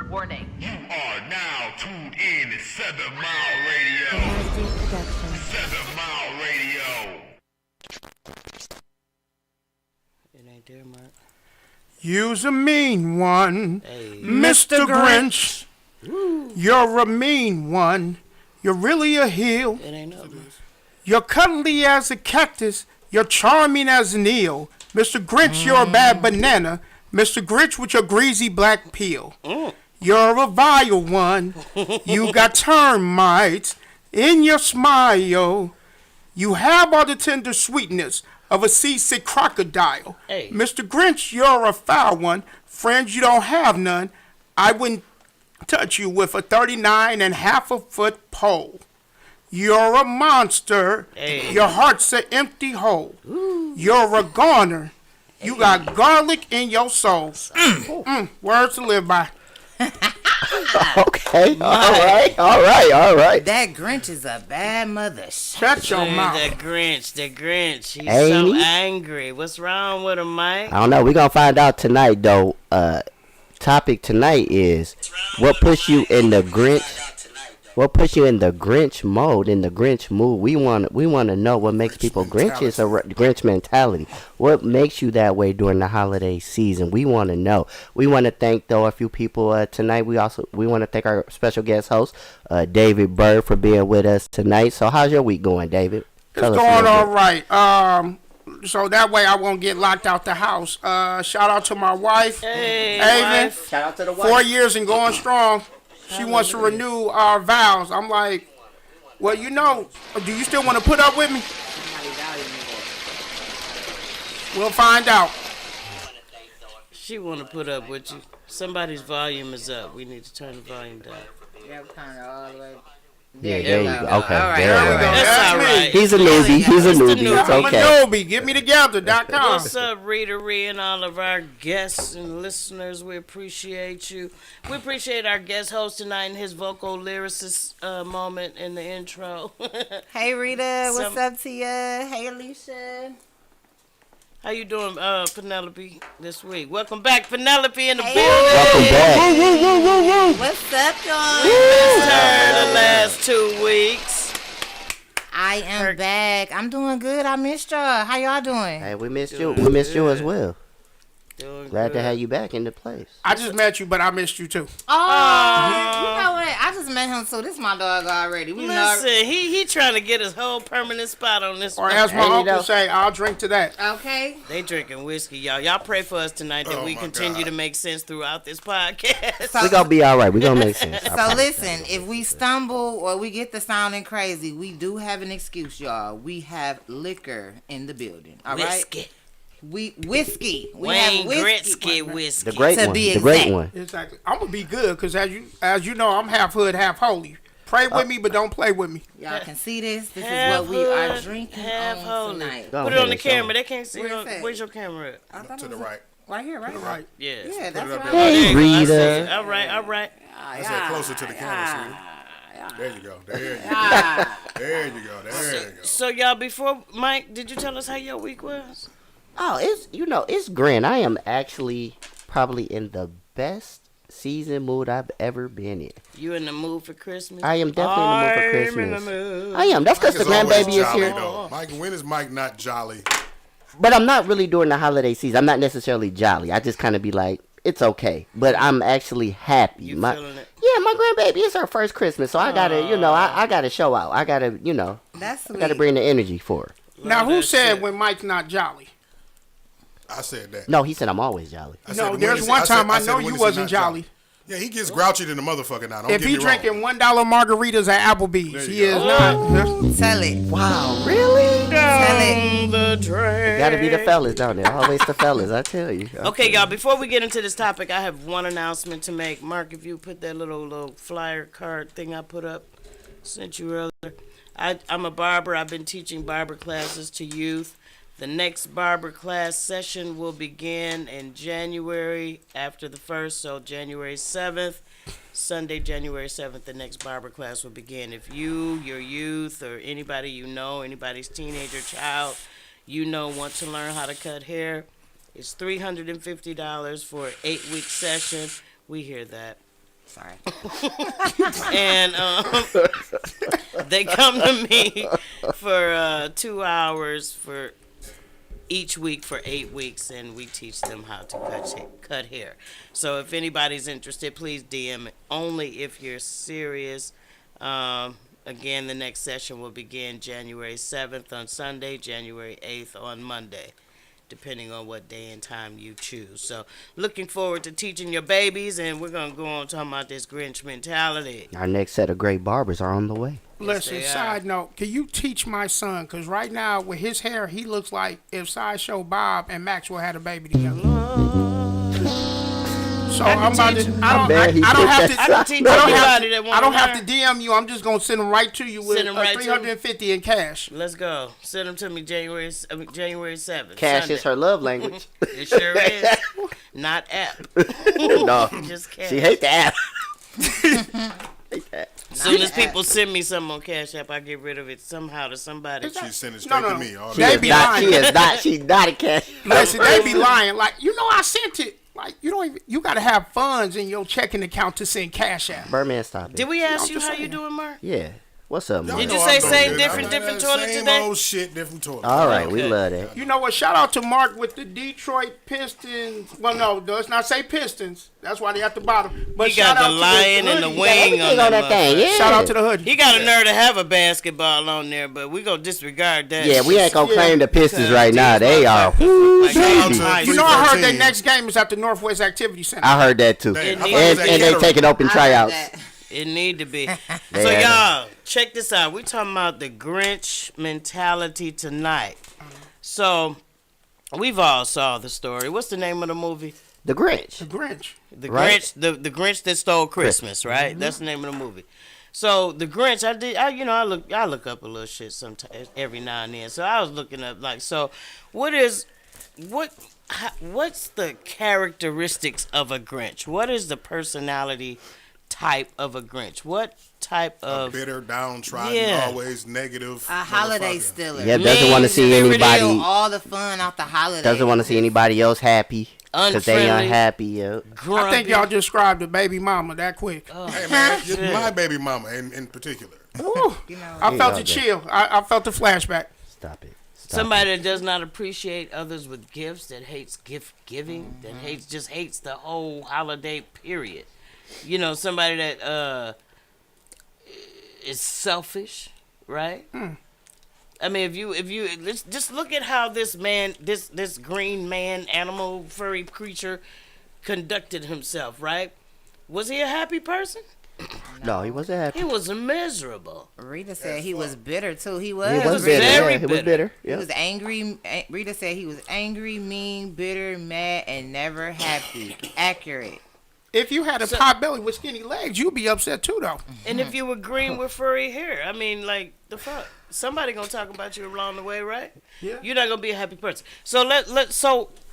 Warning. You are now tuned in to 7 Mile Radio. 7 Mile Radio. It ain't there, Mark. You's a mean one, Hey. Mr. Grintch. You're a mean one. You're really a heel. It ain't up. You're cuddly as a cactus. You're charming as an eel. Mr. Grintch, you're a bad banana. Mr. Grintch with your greasy black peel. You're a vile one. You got termites in your smile. You have all the tender sweetness of a seasick crocodile. Hey. Mr. Grintch, you're a foul one. Friends, you don't have none. I wouldn't touch you with a 39 and half a foot pole. You're a monster. Hey. Your heart's an empty hole. You're a goner. You got garlic in your soul. Words to live by. Okay, all right. That Grinch is a bad mother. Shut your mouth. The Grinch. He's Ain't so he? angry. What's wrong with him, Mike? I don't know. We're going to find out tonight, though. Topic tonight is what puts you in the Grinch. What puts you in the Grinch mode, in the Grinch mood? We want to know what makes people Grinch is a Grinch mentality. What makes you that way during the holiday season? We want to know. We want to thank though a few people tonight. We want to thank our special guest host, David Bird, for being with us tonight. So how's your week going, David? It's going all right. So that way I won't get locked out the house. Shout out to my wife, Hey, Avon. wife. Shout out to the wife. 4 years and going strong. She wants to renew our vows. I'm like, well, you know, do you still want to put up with me? We'll find out. She want to put up with you. Somebody's volume is up. We need to turn the volume down. Yeah, there you go. Okay, All right, there all we right. go. That's all right. He's a newbie. He's a newbie. It's I'm a okay. newbie. GetMeTogether.com. What's up, Rita Ree, and all of our guests and listeners? We appreciate you. We appreciate our guest host tonight and his vocal lyricist moment in the intro. Hey Rita, what's up to you? Hey Alicia. How you doing, Penelope, this week? Welcome back, Penelope, in the Hey. building. Welcome back. What's up, y'all? Missed her the last 2 weeks. I am back. I'm doing good. I missed y'all. How y'all doing? Hey, we missed you. We missed you as well. Doing Glad to good. have you back in the place. I just met you, but I missed you too. Oh, you know what? I just met him, so this is my dog already. We Listen, he trying to get his whole permanent spot on this Or one. as my Hey, you uncle know. say, I'll drink to that. Okay. They drinking whiskey, y'all. Y'all pray for us tonight that Oh, we my continue God. to make sense throughout this podcast. So, We gonna be all right. We gonna make sense. I so promise. listen, if we stumble or we get to sounding crazy, we do have an excuse, y'all. We have liquor in the building. All right. Whiskey. Whiskey. We Wayne have whiskey. Gretzky whiskey. The great To one. be The great exact. one. Exactly. I'm gonna be good because as you know, I'm half hood, half holy. Pray with me, but don't play with me. Y'all can see this. This Half is what we are hood, drinking half on holy. tonight. Go Put it ahead on the and show 'em. camera. They can't see. Where's that? Where's your camera at? I thought To it the was right. right here, right? Right. Yes. Yeah, that's it up right. there. Hey, There you go. I see Rita. it. All right, all right. I said closer to the camera, see? There you go. There you go. There you go. There you go. So y'all, before Mike, did you tell us how your week was? Oh, it's grand. I am actually probably in the best season mood I've ever been in. You in the mood for Christmas? I am definitely in the mood for I'm Christmas. in the mood. I am. That's because the Mike is always grandbaby is jolly, here. though. Mike, when is Mike not jolly? But I'm not really during the holiday season. I'm not necessarily jolly. I just kind of be like, it's okay. But I'm actually happy. You My- feeling it? Yeah, my grandbaby, it's her first Christmas, so I gotta, I gotta show out. I gotta, That's I sweet. gotta bring the energy for her. Now, who that said shit. when Mike's not jolly? I said that. No, he said I'm always jolly. I said No, when there's is- one said- time I said know when you is he wasn't not jolly. Yeah, he gets grouchy than the motherfucker now. Don't If get he me drinking wrong. $1 margaritas at Applebee's, There he you is go. not. Tell it. Wow, really? Tell it. The drain. Gotta be the fellas down there. Always the fellas, I tell you. Okay, y'all, before we get into this topic, I have one announcement to make. Mark, if you put that little flyer card thing I put up, sent you earlier. I'm a barber. I've been teaching barber classes to youth. The next barber class session will begin in January after the 1st, so January 7th. Sunday, January 7th, the next barber class will begin. If you, your youth, or anybody you know, anybody's teenager, child, want to learn how to cut hair, It's $350 for an 8-week session. We hear that. Sorry. And they come to me for 2 hours for each week for 8 weeks, and we teach them how to cut hair. So if anybody's interested, please DM it. Only if you're serious. Again, the next session will begin January 7th on Sunday, January 8th on Monday, depending on what day and time you choose. So looking forward to teaching your babies, and we're going to go on talking about this Grinch mentality. Our next set of great barbers are on the way. Listen, they are. side note, can you teach my son? Because right now, with his hair, he looks like if Sideshow Bob and Maxwell had a baby together. So I'm about to. I don't have to. I can teach anybody that I don't wants have to DM you. I'm just gonna send them right to you with Send 'em right to 350 in cash. Let's go. Send them to me January 7th. Cash Sunday. is her love language. It sure is. Not app. No, Just cash. she hates the app. Hate that. As soon as people send me something on Cash App, I get rid of it somehow to somebody. She sent it straight to me. All They that. be lying. She's not a cash. Listen, they be lying. Like, I sent it. Like, you gotta have funds in your checking account to send Cash App. Birdman, stop it. Did we ask I'm you just how saying. you doing, Mark? Yeah. What's up, man? Did Y'all you know say I'm doing same good. different toilet Same today? old shit, different toilet. All right, we Okay. love that. You know what? Shout out to Mark with the Detroit Pistons. Well, no, let's not say Pistons. That's why they at the bottom. But He got shout the out to lion and the hoodie. wing Everything on on that that thing. motherfucker. Yeah. Shout out to the hoodie. He got a nerve to have a basketball on there, but we gonna disregard that. Yeah, we ain't gonna Yeah. claim the Pistons right now. They are. Whoo, Like, baby. nice. You know, I heard 313. their next game is at the Northwest Activity Center. I heard that too. Damn, It I thought needs- it was And at they Gatorade. taking open tryouts. It need to be. They So had y'all, check this out. We talking about the Grinch mentality tonight. So we've all saw the story. What's the name of the movie? The Grinch. The Grinch. The Right. Grinch, the Grinch that stole Christmas, right? That's the name of the movie. So the Grinch, I look up a little shit sometimes every now and then. So I was looking up what's the characteristics of a Grinch? What is the personality type of a Grinch? What type of Bitter, downtrodden, Yeah. always negative. A holiday motherfucker. stealer. Yeah, doesn't want to see Mean, anybody. Steal all the fun out the holidays. Doesn't want to see anybody else happy because they Unfriendly. unhappy. Yeah. grumpy? I think y'all described the baby mama that quick. Hey man, you're my baby mama in particular. Ooh, You know, I felt Yeah. the chill. I felt the flashback. Stop it. Stop Somebody that does not appreciate others with gifts, that hates gift giving, that hates the whole holiday period. You know, somebody that is selfish, right? I mean, if you let's just look at how this man, this green man, animal, furry creature, conducted himself, right? Was he a happy person? No, he wasn't happy. He was miserable. Rita said he was bitter too. He was. He was very bitter. Yeah, he was bitter. bitter. He Yeah. was angry. Rita said he was angry, mean, bitter, mad, and never happy. Accurate. If you had a pot belly with skinny legs, you'd be upset too, though. And if you were green with furry hair, I mean, like, the fuck? Somebody gonna talk about you along the way, right? Yeah. You're not gonna be a happy person. So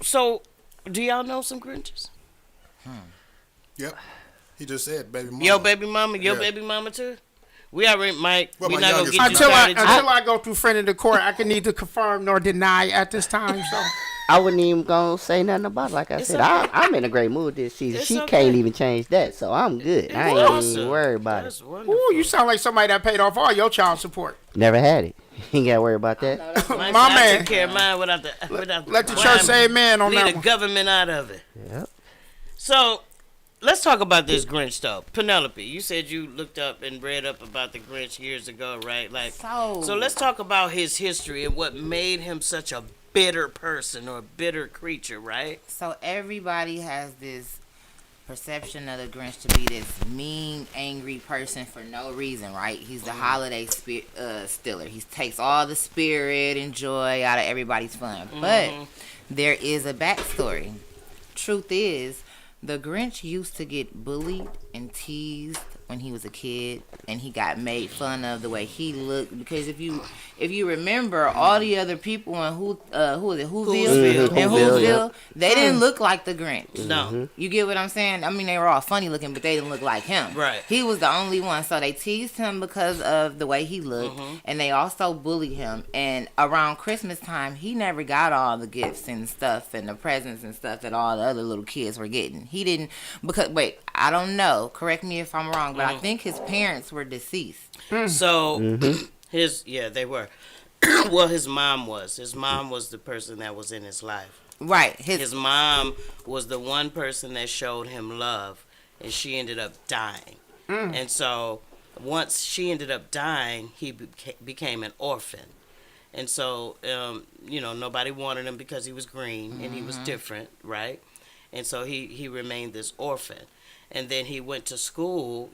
so do y'all know some Grinches? Yep. He just said baby mama. Your baby mama, your Yeah. baby mama too? We already, Mike, Well, we my not gonna youngest get you Until started. I go through friend of the court, I can neither confirm nor deny at this time. So I wasn't even gonna say nothing about it. Like I It's said, okay. I'm in a great mood this season. It's She okay. can't even change that, so I'm good. I ain't Awesome. even worried about That's it. wonderful. ooh, you sound like somebody that paid off all your child support. Never had it. Ain't gotta worry about that. Mike, My I man. took care of mine without the Let the why church I'm- say amen on leave that the one. government out of it. Yep. So, let's talk about this Grinch though. Penelope, you said you looked up and read up about the Grinch years ago, right? Like, so let's talk about his history and what made him such a bitter person or bitter creature, right? So everybody has this perception of the Grinch to be this mean, angry person for no reason, right? He's the holiday stealer. He takes all the spirit and joy out of everybody's fun. But there is a backstory. Truth is, the Grinch used to get bullied and teased when he was a kid, and he got made fun of the way he looked. Because if you remember, all the other people in who was it, Whoville, and Whoville, they didn't look like the Grinch. No. You get what I'm saying? I mean, they were all funny looking, but they didn't look like him. Right. He was the only one, so they teased him because of the way he looked, and they also bullied him. And around Christmas time, he never got all the gifts and stuff and the presents and stuff that all the other little kids were getting. He didn't, because wait, I don't know. Correct me if I'm wrong, but I think his parents were deceased. So they were. Well, his mom was. His mom was the person that was in his life. Right. His mom was the one person that showed him love, and she ended up dying. And so once she ended up dying, he became an orphan. And so, nobody wanted him because he was green and he was different, right? And so he remained this orphan. And then he went to school,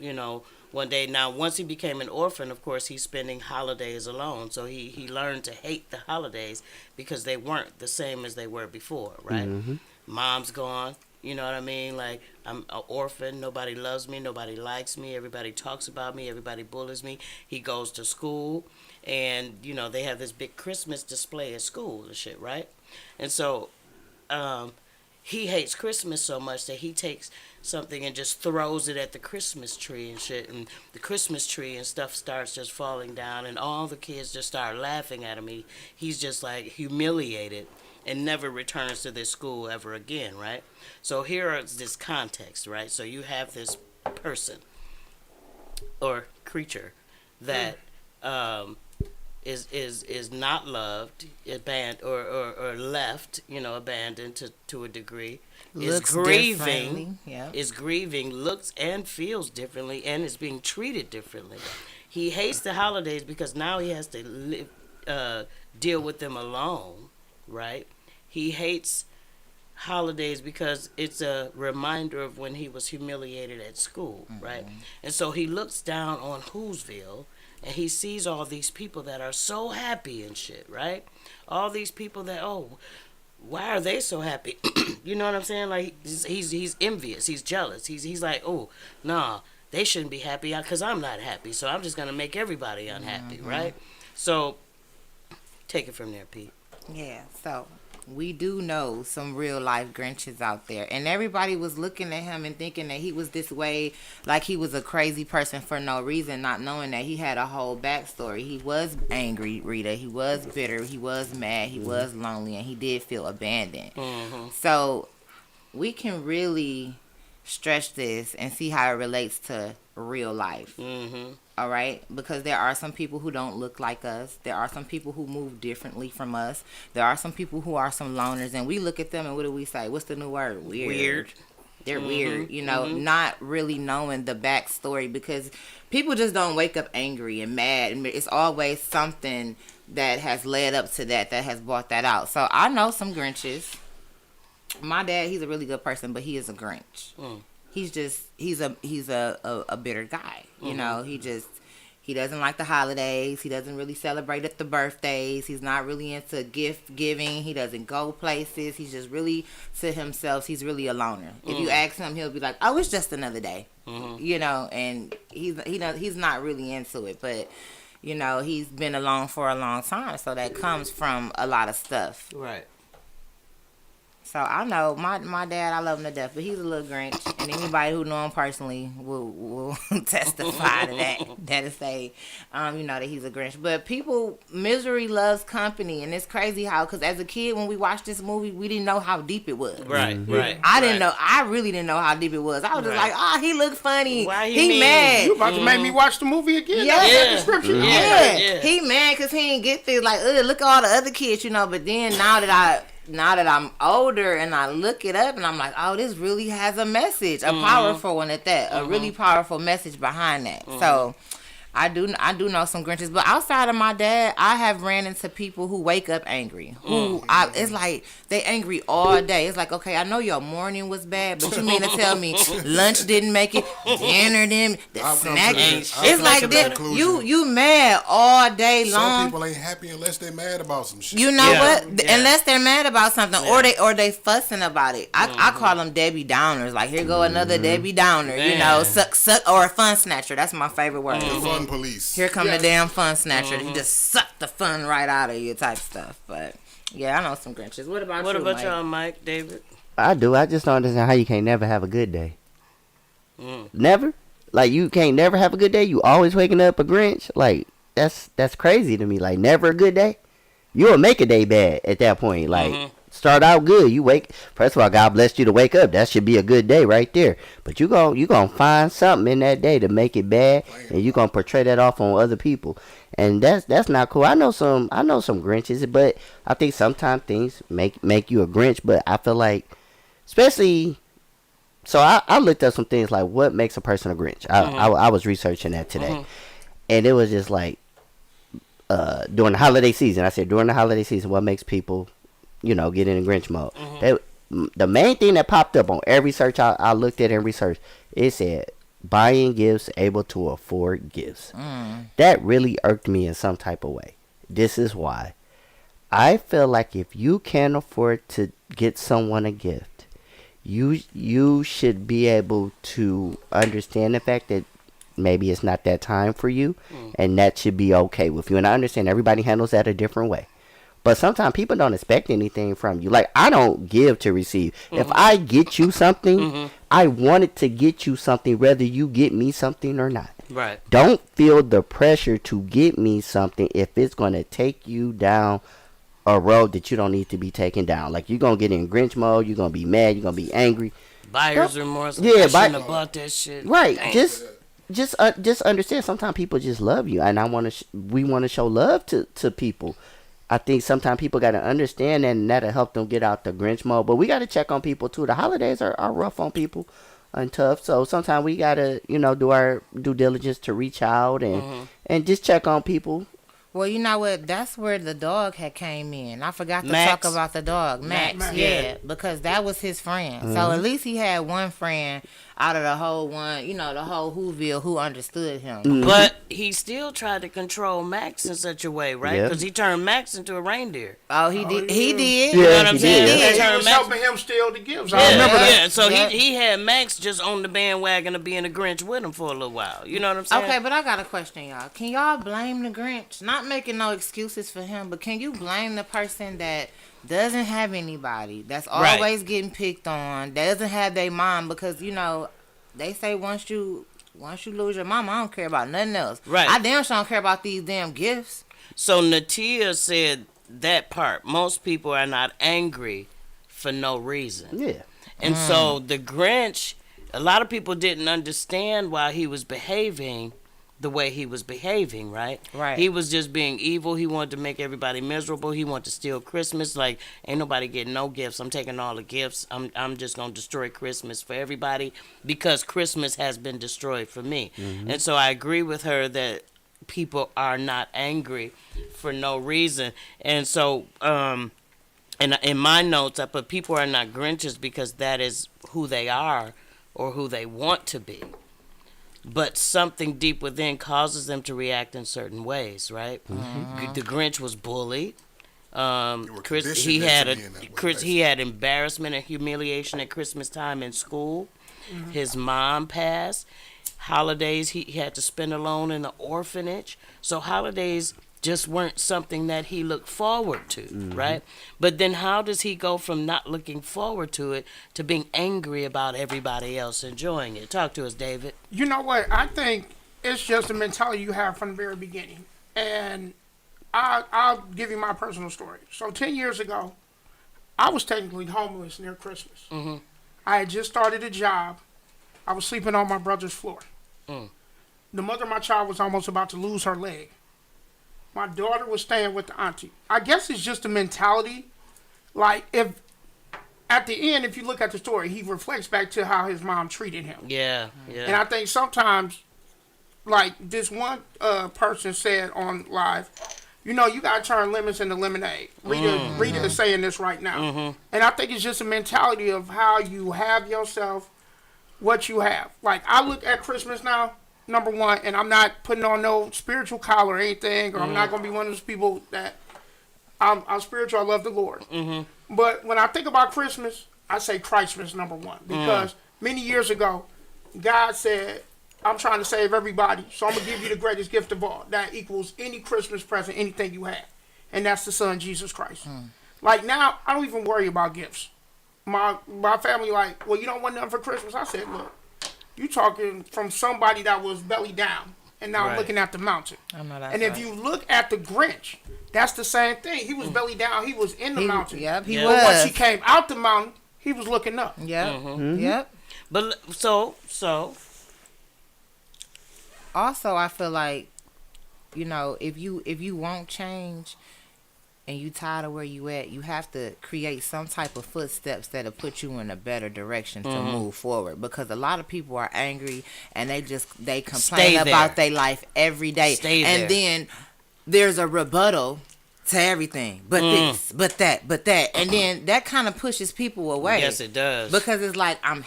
one day. Now, once he became an orphan, of course, he's spending holidays alone. So he learned to hate the holidays because they weren't the same as they were before, right? Mom's gone. You know what I mean? Like, I'm an orphan. Nobody loves me. Nobody likes me. Everybody talks about me. Everybody bullies me. He goes to school, and, they have this big Christmas display at school and shit, right? And so he hates Christmas so much that he takes something and just throws it at the Christmas tree and shit, and the Christmas tree and stuff starts just falling down, and all the kids just start laughing at him. He's just, like, humiliated and never returns to this school ever again, right? So here is this context, right? So you have this person or creature that is not loved, abandoned, or left, abandoned to a degree. Looks is grieving, differently, yeah. Is grieving, looks and feels differently, and is being treated differently. He hates the holidays because now he has to deal with them alone, right? He hates holidays because it's a reminder of when he was humiliated at school, right? And so he looks down on Whoville, and he sees all these people that are so happy and shit, right? All these people that, why are they so happy? You know what I'm saying? Like, he's envious, he's jealous, he's like, oh, nah, they shouldn't be happy because I'm not happy, so I'm just gonna make everybody unhappy, right? So take it from there, Pete. Yeah, so we do know some real life Grinches out there, and everybody was looking at him and thinking that he was this way, like he was a crazy person for no reason, not knowing that he had a whole backstory. He was angry, Rita. He was bitter. He was mad. He was lonely, and he did feel abandoned. So we can really stretch this and see how it relates to real life. All right, because there are some people who don't look like us. There are some people who move differently from us. There are some people who are some loners, and we look at them and what do we say? What's the new word? Weird. They're weird, not really knowing the backstory, because people just don't wake up angry and mad, and it's always something that has led up to that has brought that out. So I know some Grinches. My dad, he's a really good person, but he is a Grinch. He's a bitter guy. He doesn't like the holidays. He doesn't really celebrate at the birthdays. He's not really into gift giving. He doesn't go places. He's just really to himself. He's really a loner. If you ask him, he'll be like, "Oh, it's just another day," and he's not really into it. But he's been alone for a long time, so that comes from a lot of stuff. Right. So I know my dad, I love him to death, but he's a little Grinch, and anybody who know him personally will testify to that. That'll say, that he's a Grinch. But misery loves company, and it's crazy how, because as a kid when we watched this movie, we didn't know how deep it was. Right. I really didn't know how deep it was. I was just like, he looked funny. Why he mad. You about to make me watch the movie again? Yeah. That's the description. Yeah. He mad because he didn't get this. Like, look at all the other kids, But then now that I'm older and I look it up and I'm like, oh, this really has a message, a powerful one at that, a really powerful message behind that. So I do know some Grinches, but outside of my dad, I have ran into people who wake up angry. It's like they angry all day. It's like, okay, I know your morning was bad, but you mean to tell me lunch didn't make it, dinner didn't, the snack? It's like that. You mad all day long. Some people ain't happy unless they're mad about some shit. You know what? Yeah. Unless they're mad about something, or they fussing about it. I call them Debbie Downers. Like, here go another Debbie Downer. You know, suck, or a fun snatcher. That's my favorite word. Fun police. Here come the damn fun snatcher. He just sucked the fun right out of you type stuff. But yeah, I know some Grinches. What about y'all, Mike, David? I do. I just don't understand how you can't never have a good day. Never? Like, you can't never have a good day? You always waking up a Grinch? Like, that's crazy to me. Like, never a good day? You'll make a day bad at that point. Like, start out good. You first of all, God blessed you to wake up. That should be a good day right there. But you gonna find something in that day to make it bad, and you gonna portray that off on other people. And that's not cool. I know some Grinches, but I think sometimes things make you a Grinch. But I feel like, especially, so I looked up some things like what makes a person a Grinch. I was researching that today, and it was just like during the holiday season. I said during the holiday season, what makes people, get in a Grinch mode? The main thing that popped up on every search I looked at and researched, it said buying gifts, able to afford gifts. That really irked me in some type of way. This is why. I feel like if you can't afford to get someone a gift, you should be able to understand the fact that maybe it's not that time for you, and that should be okay with you. And I understand everybody handles that a different way. But sometimes people don't expect anything from you. Like, I don't give to receive. If I get you something, I wanted to get you something whether you get me something or not. Right. Don't feel the pressure to get me something if it's going to take you down a road that you don't need to be taken down. Like, you're going to get in Grinch mode. You're going to be mad. You're going to be angry. Buyer's remorse. Yeah, I shouldn't have bought that shit. Right. Dang. Just understand. Sometimes people just love you, and we want to show love to people. I think sometimes people got to understand that, and that'll help them get out the Grinch mode. But we got to check on people too. The holidays are rough on people and tough. So sometimes we got to, do our due diligence to reach out and just check on people. Well, you know what? That's where the dog had came in. I forgot to Max? talk about the dog. Max. Yeah, because that was his friend. So at least he had one friend out of the whole one, the whole Whoville who understood him. But he still tried to control Max in such a way, right? Because he turned Max into a reindeer. Oh, he did. He did. Yeah, You know what I'm he saying? did. He was Max. helping him steal the gifts. I remember that. Yeah, so Yeah. he had Max just on the bandwagon of being a Grinch with him for a little while. You know what I'm saying? Okay, but I got a question, y'all. Can y'all blame the Grinch? Not making no excuses for him, but can you blame the person that doesn't have anybody, that's always getting picked on, doesn't have their mom? Because, they say once you lose your mama, I don't care about nothing else. Right. I damn sure don't care about these damn gifts. So Natia said that part. Most people are not angry for no reason. Yeah. And so the Grinch, a lot of people didn't understand why he was behaving the way he was behaving, right? Right. He was just being evil. He wanted to make everybody miserable. He wanted to steal Christmas. Like, ain't nobody getting no gifts. I'm taking all the gifts. I'm just going to destroy Christmas for everybody because Christmas has been destroyed for me. And so I agree with her that people are not angry for no reason. And so and in my notes, I put people are not Grinches because that is who they are or who they want to be. But something deep within causes them to react in certain ways, right? The Grinch was bullied. He had embarrassment and humiliation at Christmas time in school. His mom passed. Holidays he had to spend alone in the orphanage. So holidays just weren't something that he looked forward to, right? But then how does he go from not looking forward to it to being angry about everybody else enjoying it? Talk to us, David. You know what? I think it's just a mentality you have from the very beginning. And I'll give you my personal story. So 10 years ago, I was technically homeless near Christmas. I had just started a job. I was sleeping on my brother's floor. The mother of my child was almost about to lose her leg. My daughter was staying with the auntie. I guess it's just a mentality. Like, if at the end, if you look at the story, he reflects back to how his mom treated him. Yeah. And I think sometimes like this one person said on live, you know, you gotta turn lemons into lemonade. Rita is saying this right now, and I think it's just a mentality of how you have yourself, what you have. Like I look at Christmas now, number one, and I'm not putting on no spiritual collar or anything, or I'm not gonna be one of those people that I'm spiritual. I love the Lord, but when I think about Christmas, I say Christmas number one because many years ago, God said, I'm trying to save everybody, so I'm going to give you the greatest gift of all. That equals any Christmas present, anything you have. And that's the Son, Jesus Christ. Like now, I don't even worry about gifts. My family like, well, you don't want nothing for Christmas? I said, look, you talking from somebody that was belly down, and now I'm looking at the mountain. I know that's if you look at the Grinch, that's the same thing. He was belly down. He was in the mountain. Yep, he But was. once he came out the mountain, he was looking up. Yep, yep. But so Also, I feel like, you know, if you won't change and you tired of where you at, you have to create some type of footsteps that'll put you in a better direction to move forward. Because a lot of people are angry and they complain about their life every day. And then there's a rebuttal to everything, but this, but that, and then that kind of pushes people away. Yes, it does. Because it's like I'm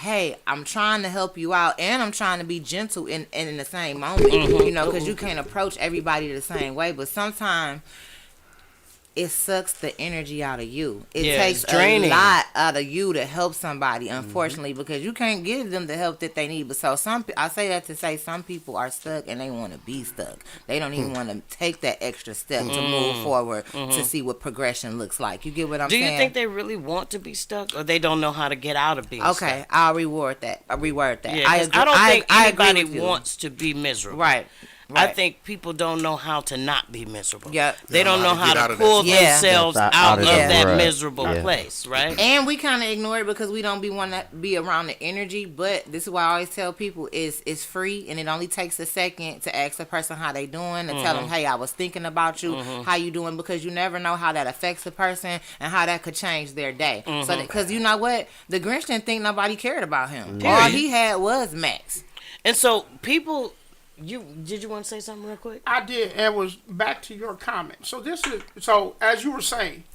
trying to help you out, and I'm trying to be gentle in the same moment, you know, because you can't approach everybody the same way. But sometimes it sucks the energy out of you. It takes a lot out of you to help somebody, unfortunately, because you can't give them the help that they need. But so I say that to say some people are stuck and they want to be stuck. They don't even want to take that extra step to move forward to see what progression looks like. You get what I'm saying? Do you think they really want to be stuck, or they don't know how to get out of being stuck? Okay, I'll reword that. Yeah, I don't think anybody wants to be miserable. Right. I think people don't know how to not be miserable. Yep. They don't know how to pull themselves out of that miserable place, right? And we kind of ignore it because we don't want to be around the energy. But this is why I always tell people it's free, and it only takes a second to ask a person how they doing, and tell them, hey, I was thinking about you, how you doing, because you never know how that affects a person and how that could change their day. So because you know what? The Grinch didn't think nobody cared about him. All he had was Max. And so people... Did you want to say something real quick? I did, and it was back to your comment. So as you were saying,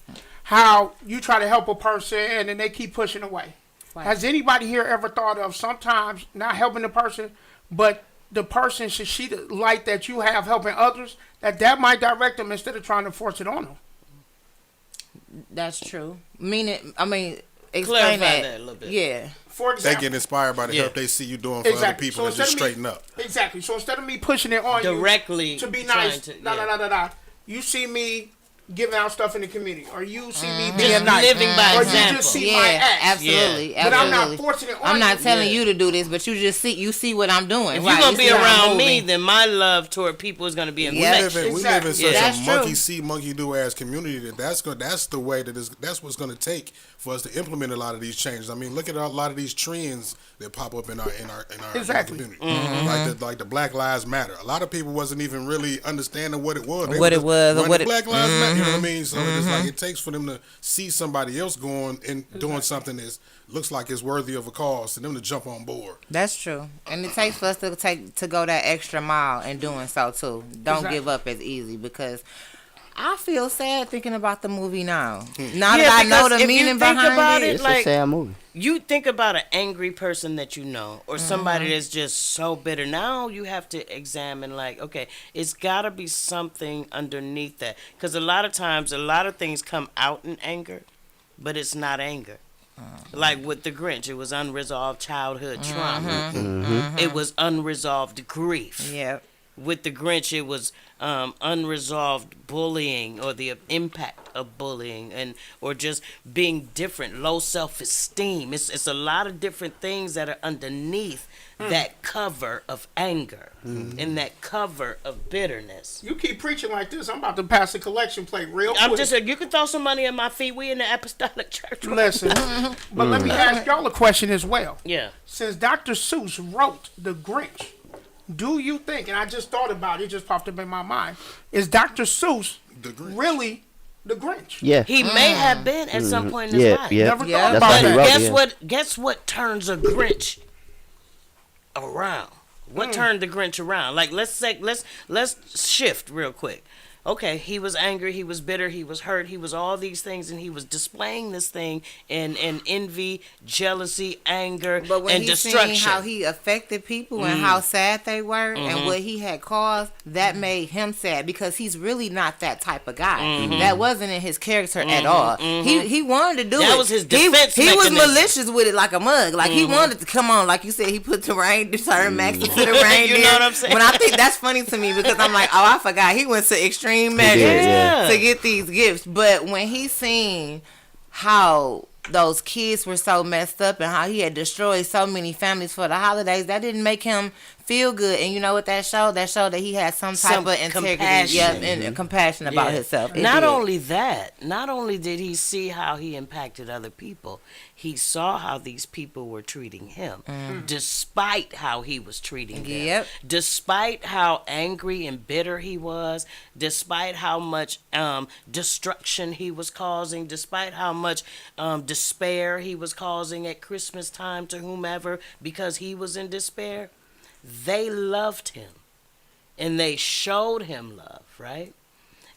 how you try to help a person and then they keep pushing away. Right. Has anybody here ever thought of sometimes not helping the person, but the person should see the light that you have helping others, that might direct them instead of trying to force it on them? That's true. Explain that a little bit. Yeah. For example, they get inspired by the help they see you doing for other people and just straighten up. Exactly. So instead of me pushing it on directly you to be nice, you see me giving out stuff in the community, or you see me being nice, living by or example. you just see my acts. Absolutely. But I'm not forcing it on you. I'm not telling you to do this, but you see what I'm doing. If you're gonna be around me, then my love toward people is gonna be in We live in such a monkey see, monkey do ass community that's the way that's what's gonna take for us to implement a lot of these changes. I mean, look at a lot of these trends that pop up in our community, like the Black Lives Matter. A lot of people wasn't even really understanding what it was. Black Lives Matter. You know what I mean? So it's like it takes for them to see somebody else going and doing something that looks like it's worthy of a cause, and them to jump on board. That's true, and it takes for us to go that extra mile in doing so too. Don't give up as easy, because I feel sad thinking about the movie now. Now that I know the meaning behind it. It's a sad movie. You think about an angry person that you know, or somebody that's just so bitter. Now you have to examine, like, okay, it's got to be something underneath that. Because a lot of times, a lot of things come out in anger, but it's not anger. Like with the Grinch, it was unresolved childhood trauma. It was unresolved grief. Yeah. With the Grinch, it was unresolved bullying, or the impact of bullying, or just being different, low self-esteem. It's a lot of different things that are underneath that cover of anger and that cover of bitterness. You keep preaching like this, I'm about to pass a collection plate real quick. I'm just you can throw some money at my feet. We in the Apostolic Church. Listen, but let me ask y'all a question as well. Yeah. Since Dr. Seuss wrote The Grinch, do you think, and I just thought about it, just popped up in my mind, is Dr. Seuss really the Grinch? Yeah. He may have been at some point in his life. Never thought That's about why he that. wrote Guess what turns a Grinch around? What turned the Grinch around? Like, let's shift real quick. Okay, he was angry, he was bitter, he was hurt, he was all these things, and he was displaying this thing in envy, jealousy, anger, but when and he destruction. seen how he affected people and how sad they were and what he had caused, that made him sad because he's really not that type of guy. That wasn't in his character at all. He wanted to do it. That was his defense He was mechanism. malicious with it like a mug. Like he wanted to come on. Like you said, he put the rain, turn Max into the reindeer. You know what I'm saying? But I think that's funny to me because I'm like, oh, I forgot. He went to extreme measures to get these gifts. But when he seen how those kids were so messed up and how he had destroyed so many families for the holidays, that didn't make him feel good. And you know what that showed? That showed that he had some type of integrity, compassion. and compassion about himself. Not only that, not only did he see how he impacted other people, he saw how these people were treating him, despite how he was treating them. Despite how angry and bitter he was, despite how much destruction he was causing, despite how much despair he was causing at Christmas time to whomever because he was in despair. They loved him and they showed him love, right?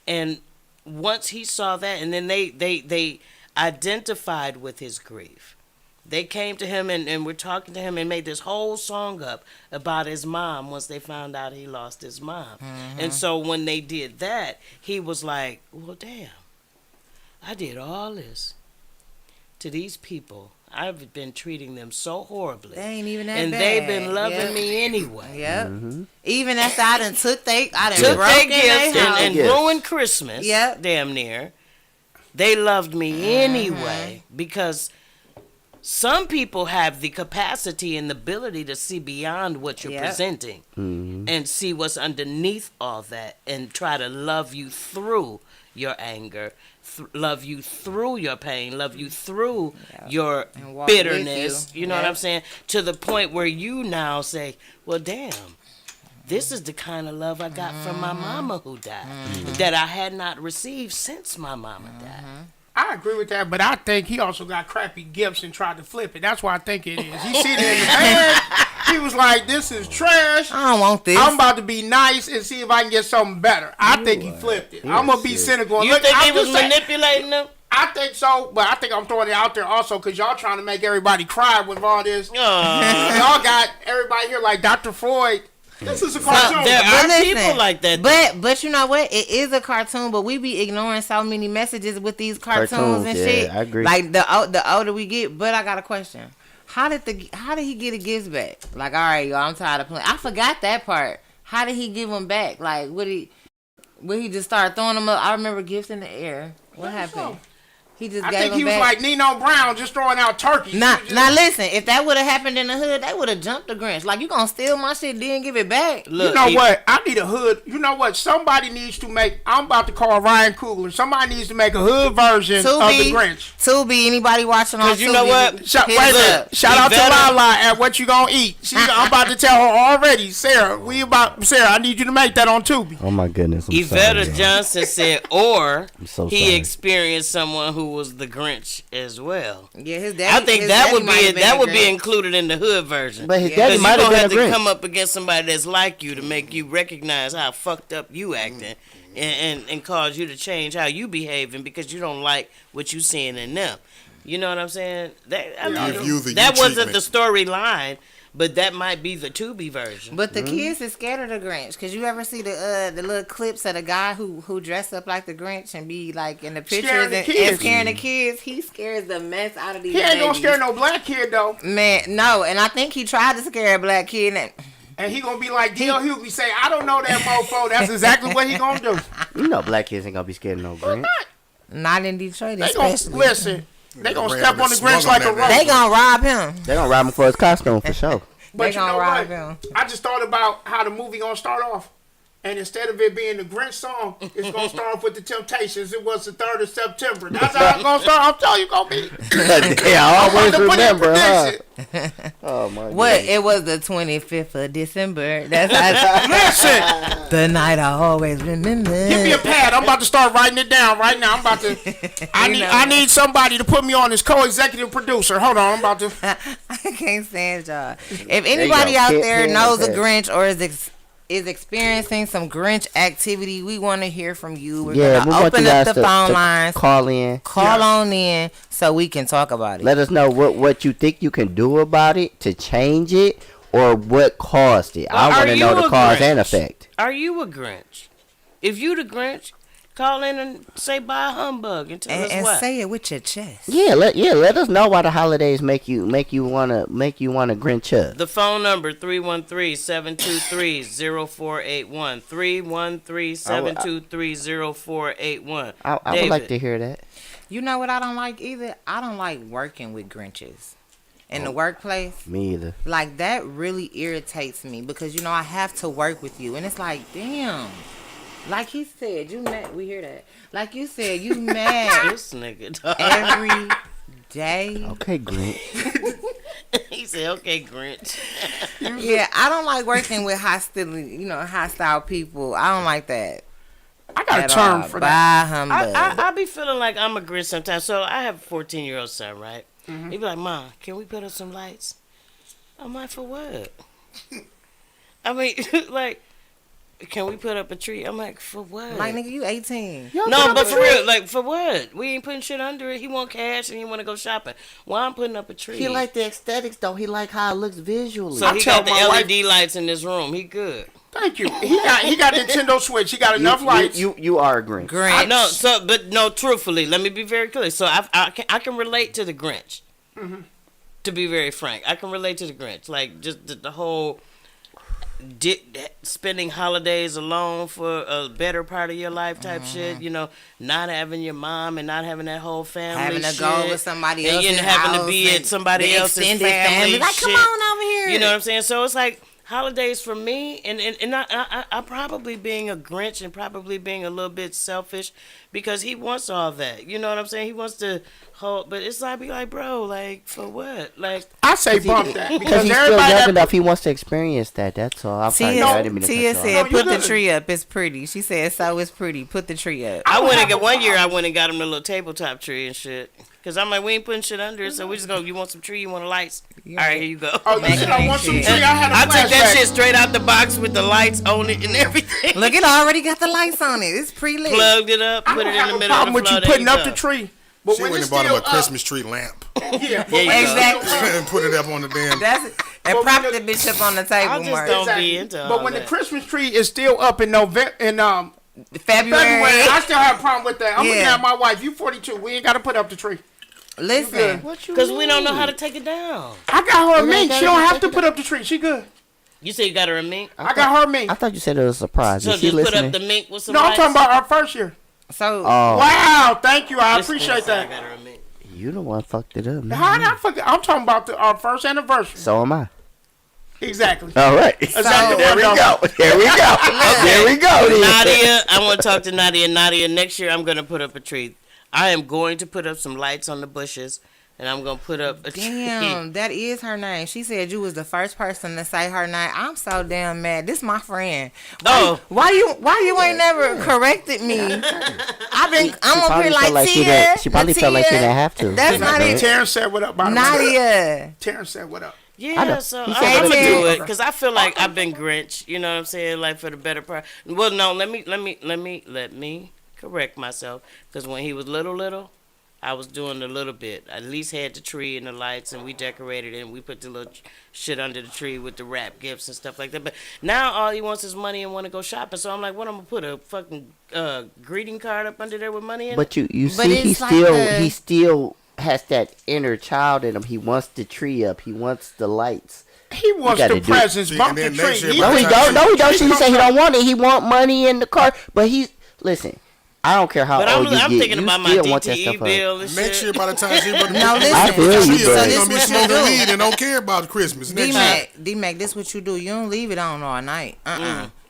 And once he saw that, and then they identified with his grief. They came to him and were talking to him and made this whole song up about his mom once they found out he lost his mom. And so when they did that, he was like, well, damn, I did all this to these people. I've been treating them so horribly. They ain't even that and bad. They've been loving me anyway. Even after I done took their gifts and ruined Christmas. Damn near. They loved me anyway because some people have the capacity and the ability to see beyond what you're presenting and see what's underneath all that and try to love you through your anger, love you through your pain, love you through your bitterness. You know what I'm saying? To the point where you now say, well, damn, this is the kind of love I got from my mama who died that I had not received since my mama died. I agree with that, but I think he also got crappy gifts and tried to flip it. That's why I think it is. He seen it in the bag. He was like, this is trash. I don't want this. I'm about to be nice and see if I can get something better. I think he flipped it. I'm going to be cynical. You think he was manipulating them? I think so, but I think I'm throwing it out there also because y'all trying to make everybody cry with all this. Y'all got everybody here like Dr. Freud. This is a cartoon. There are people like that. But you know what? It is a cartoon, but we be ignoring so many messages with these cartoons and shit. I agree. Like the older we get. But I got a question. How did he get the gifts back? Like, all right, y'all, I'm tired of playing. I forgot that part. How did he give them back? Like, would he just start throwing them up? I remember gifts in the air. What happened? He just I gave think them he was back. like Nino Brown, just throwing out turkeys. Now listen, if that would have happened in the hood, they would have jumped the Grinch. Like, you gonna steal my shit, then give it back? Look, you know what? I need a hood. You know what? Somebody needs to make. I'm about to call Ryan Coogler. Somebody needs to make a hood version of the Grinch. Tubi, anybody watching on Tubi? You know what? Wait a minute. Shout out to Lala at What You Gonna Eat. I'm about to tell her already, Sarah. Sarah, I need you to make that on Tubi. Oh my goodness. Yvetta Johnson said, or so he sorry. experienced someone who was the Grinch as well. Yeah, his daddy. I think that would be included in the hood version. But his daddy might have been a Grinch. Because you gonna have to come up against somebody that's like you to make you recognize how fucked up you acting, and cause you to change how you behaving because you don't like what you seeing in them. You know what I'm saying? That wasn't the storyline. But that might be the Tubi version. But the kids is scared of the Grinch. Cause you ever see the little clips of the guy who dressed up like the Grinch and be like in the pictures and scaring the kids? He scares the mess out of these babies. He ain't gonna scare no black kid though. Man, no. And I think he tried to scare a black kid. And he gonna be like D.L. Hughley say, I don't know that mofo. That's exactly what he gonna do. You know black kids ain't gonna be scared of no Grinch. Not in Detroit, they especially. Listen. They gonna step on the Grinch like a rope. They gonna rob him. They gonna rob him for his costume for sure. But they you know gonna rob what? him. I just thought about how the movie gonna start off. And instead of it being the Grinch song, it's going to start off with the Temptations. It was the 3rd of September. That's how it's going to start. I'm telling you, going to be. Yeah, I always remember, huh? Oh, my God. What? It was the 25th of December. That's how Listen. The night I always remember. Give me a pad. I'm about to start writing it down right now. I'm about to. I need somebody to put me on as co-executive producer. Hold on. I'm about to. I can't stand y'all. If anybody out there knows a Grinch or is experiencing some Grinch activity, we want to hear from you. We're going to open up the phone lines. Call in. Call on in so we can talk about it. Let us know what you think you can do about it to change it or what caused it. I want to know the cause and effect. Are you a Grinch? If you the Grinch, call in and say bye humbug and tell us what. And say it with your chest. Yeah, let us know why the holidays make you wanna Grinch up. The phone number 313-723-0481. 313-723-0481. I would like to hear that. You know what I don't like either? I don't like working with Grinches. In the workplace. Me either. Like, that really irritates me because, I have to work with you. And it's like, damn. Like he said, you mad. We hear that. Like you said, you mad. This nigga. Every day. Okay, Grinch. He said, okay, Grinch. Yeah, I don't like working with hostile people. I don't like that. I got a term for that. I be feeling like I'm a Grinch sometimes. So I have a 14-year-old son, right? Mm-hmm. He be like, Mom, can we put up some lights? I'm like, for what? I mean, like, can we put up a tree? I'm like, for what? Like, nigga, you 18. No, but for real, like, for what? We ain't putting shit under it. He want cash and he want to go shopping. Why I'm putting up a tree? He like the aesthetics, though. He like how it looks visually. So he got the LED lights in this room. He good. Thank you. He got Nintendo Switch. He got enough lights. You are a Grinch. Truthfully, let me be very clear. So I can relate to the Grinch. Mm-hmm. To be very frank, I can relate to the Grinch. Like, just the whole spending holidays alone for a better part of your life type shit. Not having your mom and not having that whole family having to shit. Go with somebody else and having to be at somebody else's family. Like, come on over here. You know what I'm saying? So it's like holidays for me, and I probably being a Grinch and probably being a little bit selfish because he wants all that. You know what I'm saying? He wants to hold, but it's like, be like, bro, like, for what? Like, I say bump that because he's still young enough. He wants to experience that. That's all. Tia said, "Put the tree up. It's pretty." She said, "So it's pretty. Put the tree up." I went and got him a little tabletop tree and shit. Cause I'm like, we ain't putting shit under it, so we just go. You want some tree? You want lights? Yeah. All right, here you go. Oh, you said I want some tree. I took that shit straight out the box with the lights on it and everything. Look, it already got the lights on it. It's pre-lit. Plugged it up, put it in the middle of the floor. I don't have a problem with you putting up the tree. But she went and bought him a Christmas tree lamp. Yeah, exactly. And put it up on the damn. And prop the bitch up on the table. I just don't be into all But when the Christmas tree is still up in February, I still have a problem with that. I'm looking at my wife. You 42. We ain't got to put up the tree. Listen, because we don't know how to take it down. I got her a mink. She don't have to put up the tree. She good. You say you got her a mink? I got her a mink. I thought you said it was a surprise. So just put up the mink with some lights? I'm talking about our first year. So wow, thank you. I appreciate that. I got her a mink. You the one fucked it up. How did I fuck it? I'm talking about our first anniversary. So am I. Exactly. All right. Exactly. There we go. There we go. There we go. Nadia, I want to talk to Nadia. Nadia, next year I'm going to put up a tree. I am going to put up some lights on the bushes, and I'm going to put up a tree. Damn, that is her name. She said you was the first person to say her name. I'm so damn mad. This my friend. Why you ain't never corrected me? I'm up here like Tia. She probably felt like she didn't have to. That's not it. Terrence said what up, by the way. Nadia. Terrence said what up. Yeah, so I'm gonna do it because I feel like I've been Grinch. You know what I'm saying? Like for the better part. Well, no, let me correct myself because when he was little, I was doing a little bit. I at least had the tree and the lights, and we decorated it, and we put the little shit under the tree with the wrap gifts and stuff like that. But now all he wants is money and want to go shopping. So I'm like, what? I'm gonna put a fucking greeting card up under there with money in it? But you see, he still has that inner child in him. He wants the tree up. He wants the lights. He wants the presents. Bump the tree. No, he don't. She said he don't want it. He want money in the car. But listen. I don't care how old you get. I'm thinking about my want DTE bill and shit. Next year, by the time she's going to be smoking weed and don't care about Christmas. D-Mac, this what you do. You don't leave it on all night.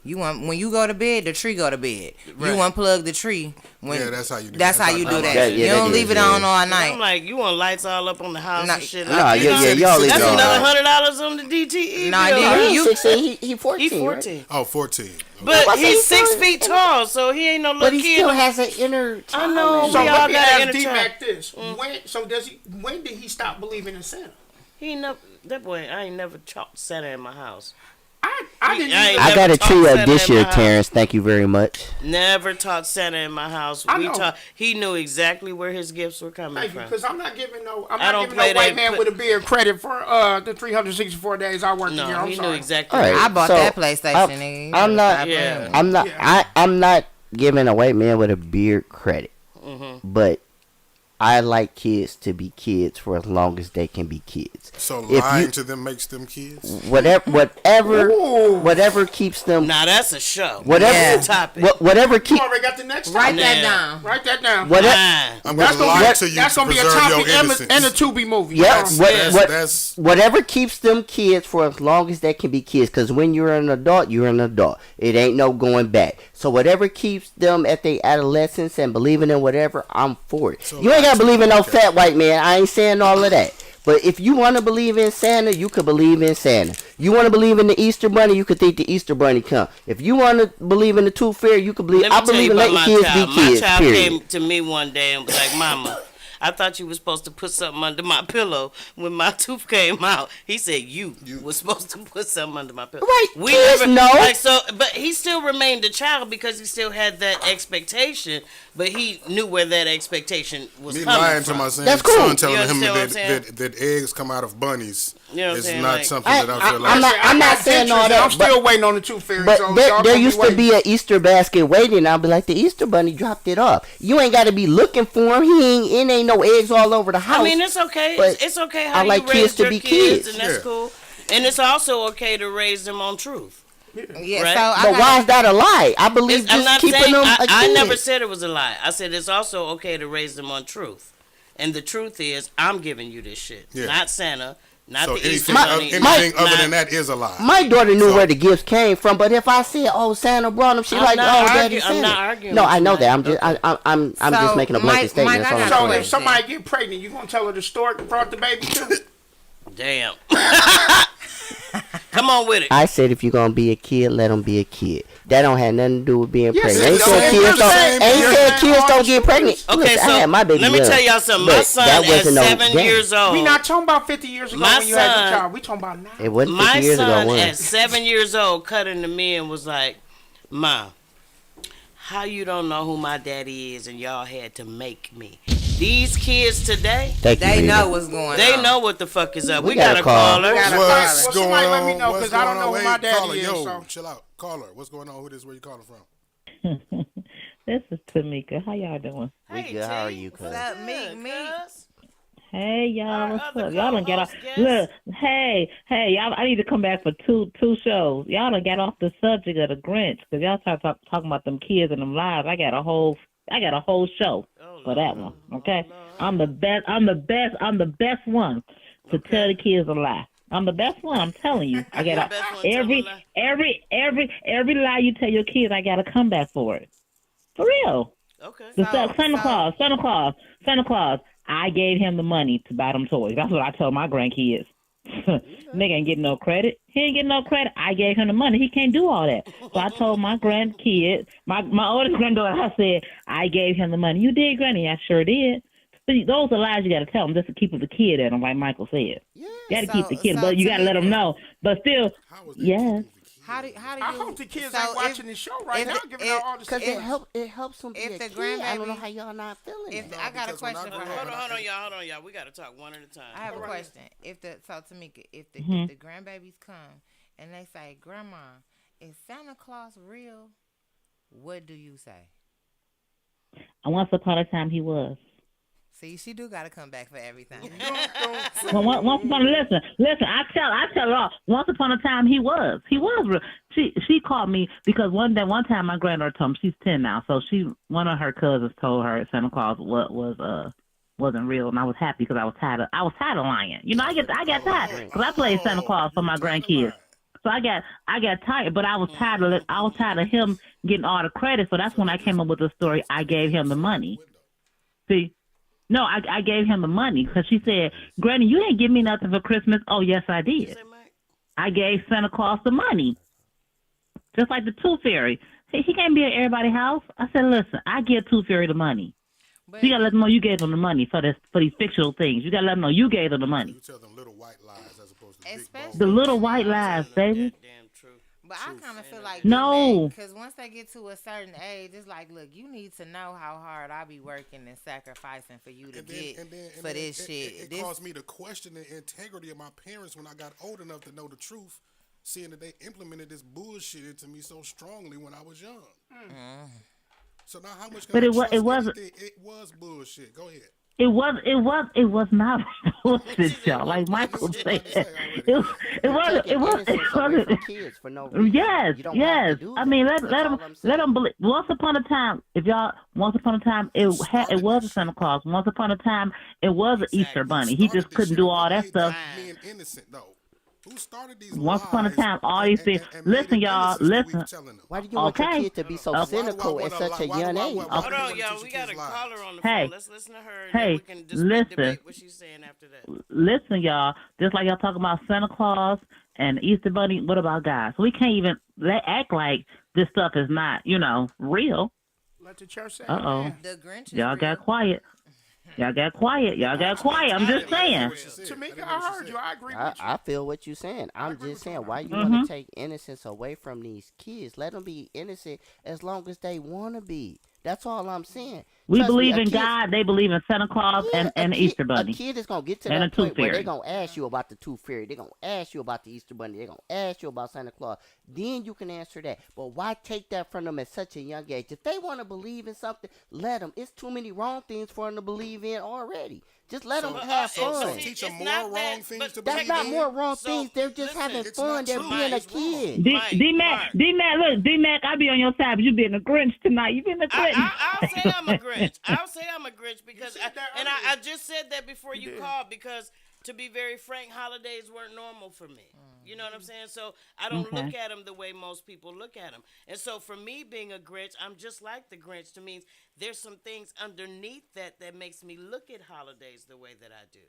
You want when you go to bed, the tree go to bed. Right. You unplug the tree. That's how you do. That's how you do that. You don't leave it on all night. I'm like, you want lights all up on the house and shit. Y'all leave That's it on. another $100 on the DTE. He 16. He 14. He 14. Right? Oh, 14. But he's 6 feet tall, so he ain't no little kid. But he still has an inner child. I know. So we all let me got an ask inner child. D-Mac this. When did he stop believing in Santa? He never. That boy, I ain't never chalked Santa in my house. I got a tree up this year, Terrence. Thank you very much. Never taught Santa in my house. He knew exactly where his gifts were coming from. Because I'm not giving no white man with a beard credit for the 364 days I worked here. I'm sorry. Knew exactly. Right, I bought that PlayStation. I'm not giving a white man with a beard credit, but I like kids to be kids for as long as they can be kids. So lying to them makes them kids? Whatever keeps them. Now that's a show. Whatever topic. Whatever keeps. You already got the next Write that down. Write that down. I'm going to lie to you that's to gonna be a preserve your topic innocence. and a Tubi movie. Yes. That's Whatever keeps them kids for as long as they can be kids. Because when you're an adult, you're an adult. It ain't no going back. So whatever keeps them at their adolescence and believing in whatever, I'm for it. So you ain't got to believe in no fat white man. I ain't saying all of that. But if you want to believe in Santa, you could believe in Santa. You want to believe in the Easter Bunny, you could think the Easter Bunny come. If you want to believe in the Tooth Fairy, you could believe. I believe in letting kids be kids. My child came to me one day and was like, "Mama, I thought you were supposed to put something under my pillow when my tooth came out." He said, "You were supposed to put something under my pillow." Right? Kids know. But he still remained a child because he still had that expectation. But he knew where that expectation was coming lying from. to my son, That's cool. son telling him that eggs come out of bunnies is not something that I feel like. I'm not saying all that. I'm still waiting on the Tooth Fairy. But there used to be an Easter basket waiting. I'll be like, the Easter Bunny dropped it off. You ain't got to be looking for him. It ain't no eggs all over the house. I mean, it's okay. It's okay how you raise your kids, and that's cool. And it's also okay to raise them on truth. Yeah, right? But why is that a lie? I believe just keeping them a kid. I never said it was a lie. I said it's also okay to raise them on truth. And the truth is, I'm giving you this shit. Yeah. Not Santa, not the Easter Bunny. Anything other than that is a lie. My daughter knew where the gifts came from, but if I said, "Oh, Santa brought them," she's like, "Oh, Daddy Santa." I'm not arguing. No, I know that. I'm just making a blanket statement. So if somebody get pregnant, you gonna tell her the stork brought the baby too? Damn. Come on with it. I said if you're going to be a kid, let them be a kid. That don't have nothing to do with being pregnant. Ain't said kids don't get pregnant. Okay, listen, so I had my baby let me tell y'all something. My son is 7 years old. We not talking about 50 years ago when you had your child. We talking about now. It wasn't 50 years ago. My son at 7 years old cut into me and was like, "Ma, how you don't know who my daddy is and y'all had to make me?" These kids today, they know what's going on. They know what the fuck is up. We got a caller. What's going on? Let me know because I don't know who my daddy is. Yo, chill out. Caller, what's going on? Who this? Where you calling from? This is Tamika. How y'all doing? We good. How are you, cuz? What's up, Meek? Hey, y'all. What's up? Y'all done get off. Look, hey, y'all. I need to come back for two shows. Y'all done get off the subject of the Grintch because y'all start talking about them kids and them lives. I got a whole show for that one. Okay, I'm the best one to tell the kids a lie. I'm the best one. I'm telling you. I got every lie you tell your kids. I got to come back for it. For real. Okay. Santa Claus. I gave him the money to buy them toys. That's what I told my grandkids. Nigga ain't getting no credit. He ain't getting no credit. I gave him the money. He can't do all that. So I told my grandkid, my oldest granddaughter, I said, I gave him the money. You did, Granny? I sure did. See, those are lies you got to tell them just to keep the kid at them, like Michael said. Yeah, you got to keep the kid, but you got to let them know. But still, yes. How do you I hope the kids ain't watching this show right now, giving out all the because it helps them be a kid. I don't know how y'all not feeling I got a question for her. Hold on, y'all. We got to talk one at a time. I have a question. Tamika, if the grandbabies come and they say, "Grandma, is Santa Claus real?" What do you say? Once upon a time, he was. See, she do gotta come back for everything. Well, once upon listen. I tell her all. Once upon a time, he was real. She called me because one time my granddaughter told me she's 10 now. So one of her cousins told her Santa Claus wasn't real, and I was happy because I was tired of lying. You know, I get tired because I played Santa Claus for my grandkids. So I got tired, but I was tired of him getting all the credit. So that's when I came up with the story. I gave him the money. See, no, I gave him the money because she said, "Granny, you didn't give me nothing for Christmas." Oh, yes, I did. I gave Santa Claus the money, just like the Tooth Fairy. He can't be at everybody's house. I said, "Listen, I give Tooth Fairy the money." So you gotta let them know you gave them the money for these fictional things. You gotta let them know you gave them the money. You tell them little white lies as opposed to big bold. The little white lies, baby. Damn true. But I kind of feel like no, because once they get to a certain age, it's like, look, you need to know how hard I be working and sacrificing for you to for this shit. It caused me to question the integrity of my parents when I got old enough to know the truth, seeing that they implemented this bullshit into me so strongly when I was young. So now, how much? But it was bullshit. Go ahead. It was not bullshit, y'all. Like Michael said, it wasn't kids for no reason. Yes. I mean, let them believe. Once upon a time, it was a Santa Claus. Once upon a time, it was an Easter bunny. He just couldn't do all that stuff. Being innocent though. Who started these Once lies upon a time, all these things. Listen, y'all. Listen. Why do you want your kid to be so cynical at such a young age? Hold on, y'all. We got a caller on the phone. Let's listen to her. And hey, we can debate what she's saying after that. Listen, y'all. Just like y'all talking about Santa Claus and Easter Bunny. What about guys? We can't even act like this stuff is not, real. Let the church say. Uh-oh. The Grintch. Y'all got quiet. Y'all got quiet. I'm just saying. Tamika, I heard you. I agree with you. I feel what you're saying. I'm just saying, why you want to take innocence away from these kids? Let them be innocent as long as they want to be. That's all I'm saying. We believe in God. They believe in Santa Claus and Easter Bunny. A kid is going to get to that point where they're going to ask you about the Tooth Fairy. They're going to ask you about the Easter Bunny. They're going to ask you about Santa Claus. Then you can answer that. But why take that from them at such a young age? If they want to believe in something, let them. It's too many wrong things for them to believe in already. Just let them have fun. Teach them more wrong things to believe in. That's not more wrong things. They're just having fun. They're being a kid. D-Mac, look, D-Mac, I'll be on your side, but you being a Grinch tonight. You being a Grinch. I'll say I'm a Grinch. Because, I just said that before you called because, to be very frank, holidays weren't normal for me. You know what I'm saying? So I don't look at them the way most people look at them. And so for me being a Grinch, I'm just like the Grinch. To me, there's some things underneath that makes me look at holidays the way that I do.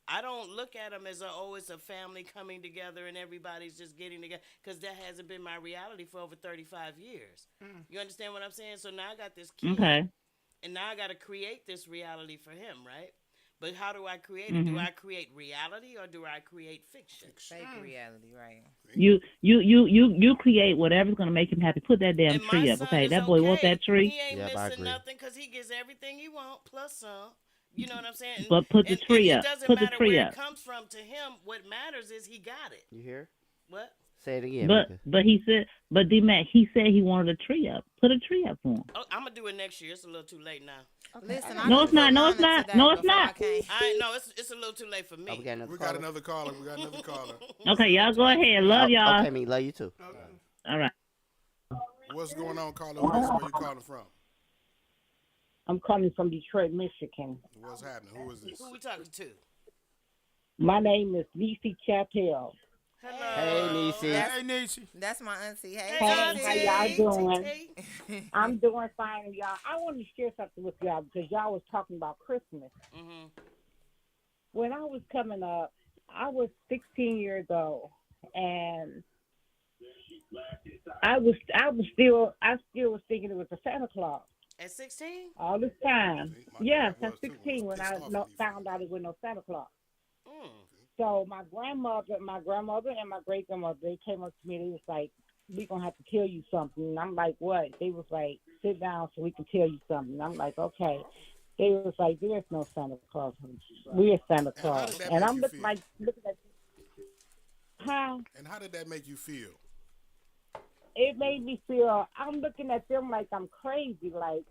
I don't look at them as it's a family coming together and everybody's just getting together, because that hasn't been my reality for over 35 years. You understand what I'm saying? So now I got this kid, and now I got to create this reality for him, right? But how do I create it? Do I create reality or do I create fiction? Fake reality, right? You create whatever's gonna make him happy. Put that damn tree up, okay? That boy wants that tree. He ain't missing nothing because he gets everything he wants plus some. You know what I'm saying? But put the tree up. It doesn't put the matter tree where up. it comes from to him. What matters is he got it. You hear? What? Say it again. But he said, but D-Mac, he said he wanted a tree up. Put a tree up for him. Oh, I'm gonna do it next year. It's a little too late now. Okay. Listen, no, it's not. No, it's not. It's a little too late for me. We got another caller. Okay, y'all go ahead. Love y'all. Okay, me love you too. All right. What's going on, caller? Where you calling from? I'm calling from Detroit, Michigan. What's happening? Who is this? Who we talking to? My name is Niecy Chappell. Hello. Hey, Niecy. Hey, Niecy. That's my auntie. Hey, how y'all doing? I'm doing fine, y'all. I want to share something with y'all because y'all was talking about Christmas. When I was coming up, I was 16 years old, and I still was thinking it was a Santa Claus. At 16? All this time. Yes, at 16 when I found out it was no Santa Claus. So my grandmother and my great grandmother, they came up to me. They was like, "We gonna have to tell you something." And I'm like, "What?" They was like, "Sit down so we can tell you something." And I'm like, "Okay." They was like, "There's no Santa Claus. We're Santa Claus." And I'm looking at. Huh? And how did that make you feel? It made me feel. I'm looking at them like I'm crazy. Like,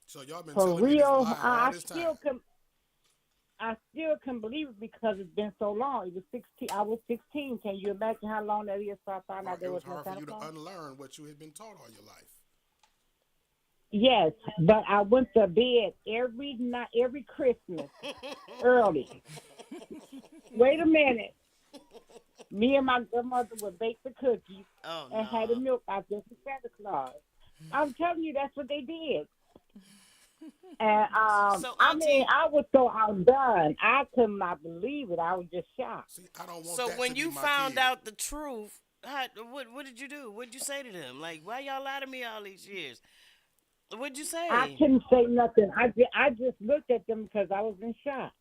so y'all been for telling real. me this lie all this time. I still can believe it because it's been so long. It was 16. I was 16. Can you imagine how long that is? So I found out there was no Santa Claus. It was hard for you to unlearn what you had been taught all your life. Yes, but I went to bed every night, every Christmas, early. Wait a minute. Me and my grandmother would bake the cookies and had the no. milk out there for Santa Claus. I'm telling you, that's what they did. And So, I mean, Auntie, I was so outdone. I could not believe it. I was just shocked. See, I don't want so that when to be you my found kid. out the truth, what did you do? What did you say to them? Like, why y'all lie to me all these years? What'd you I say? couldn't say nothing. I just looked at them because I was in shock.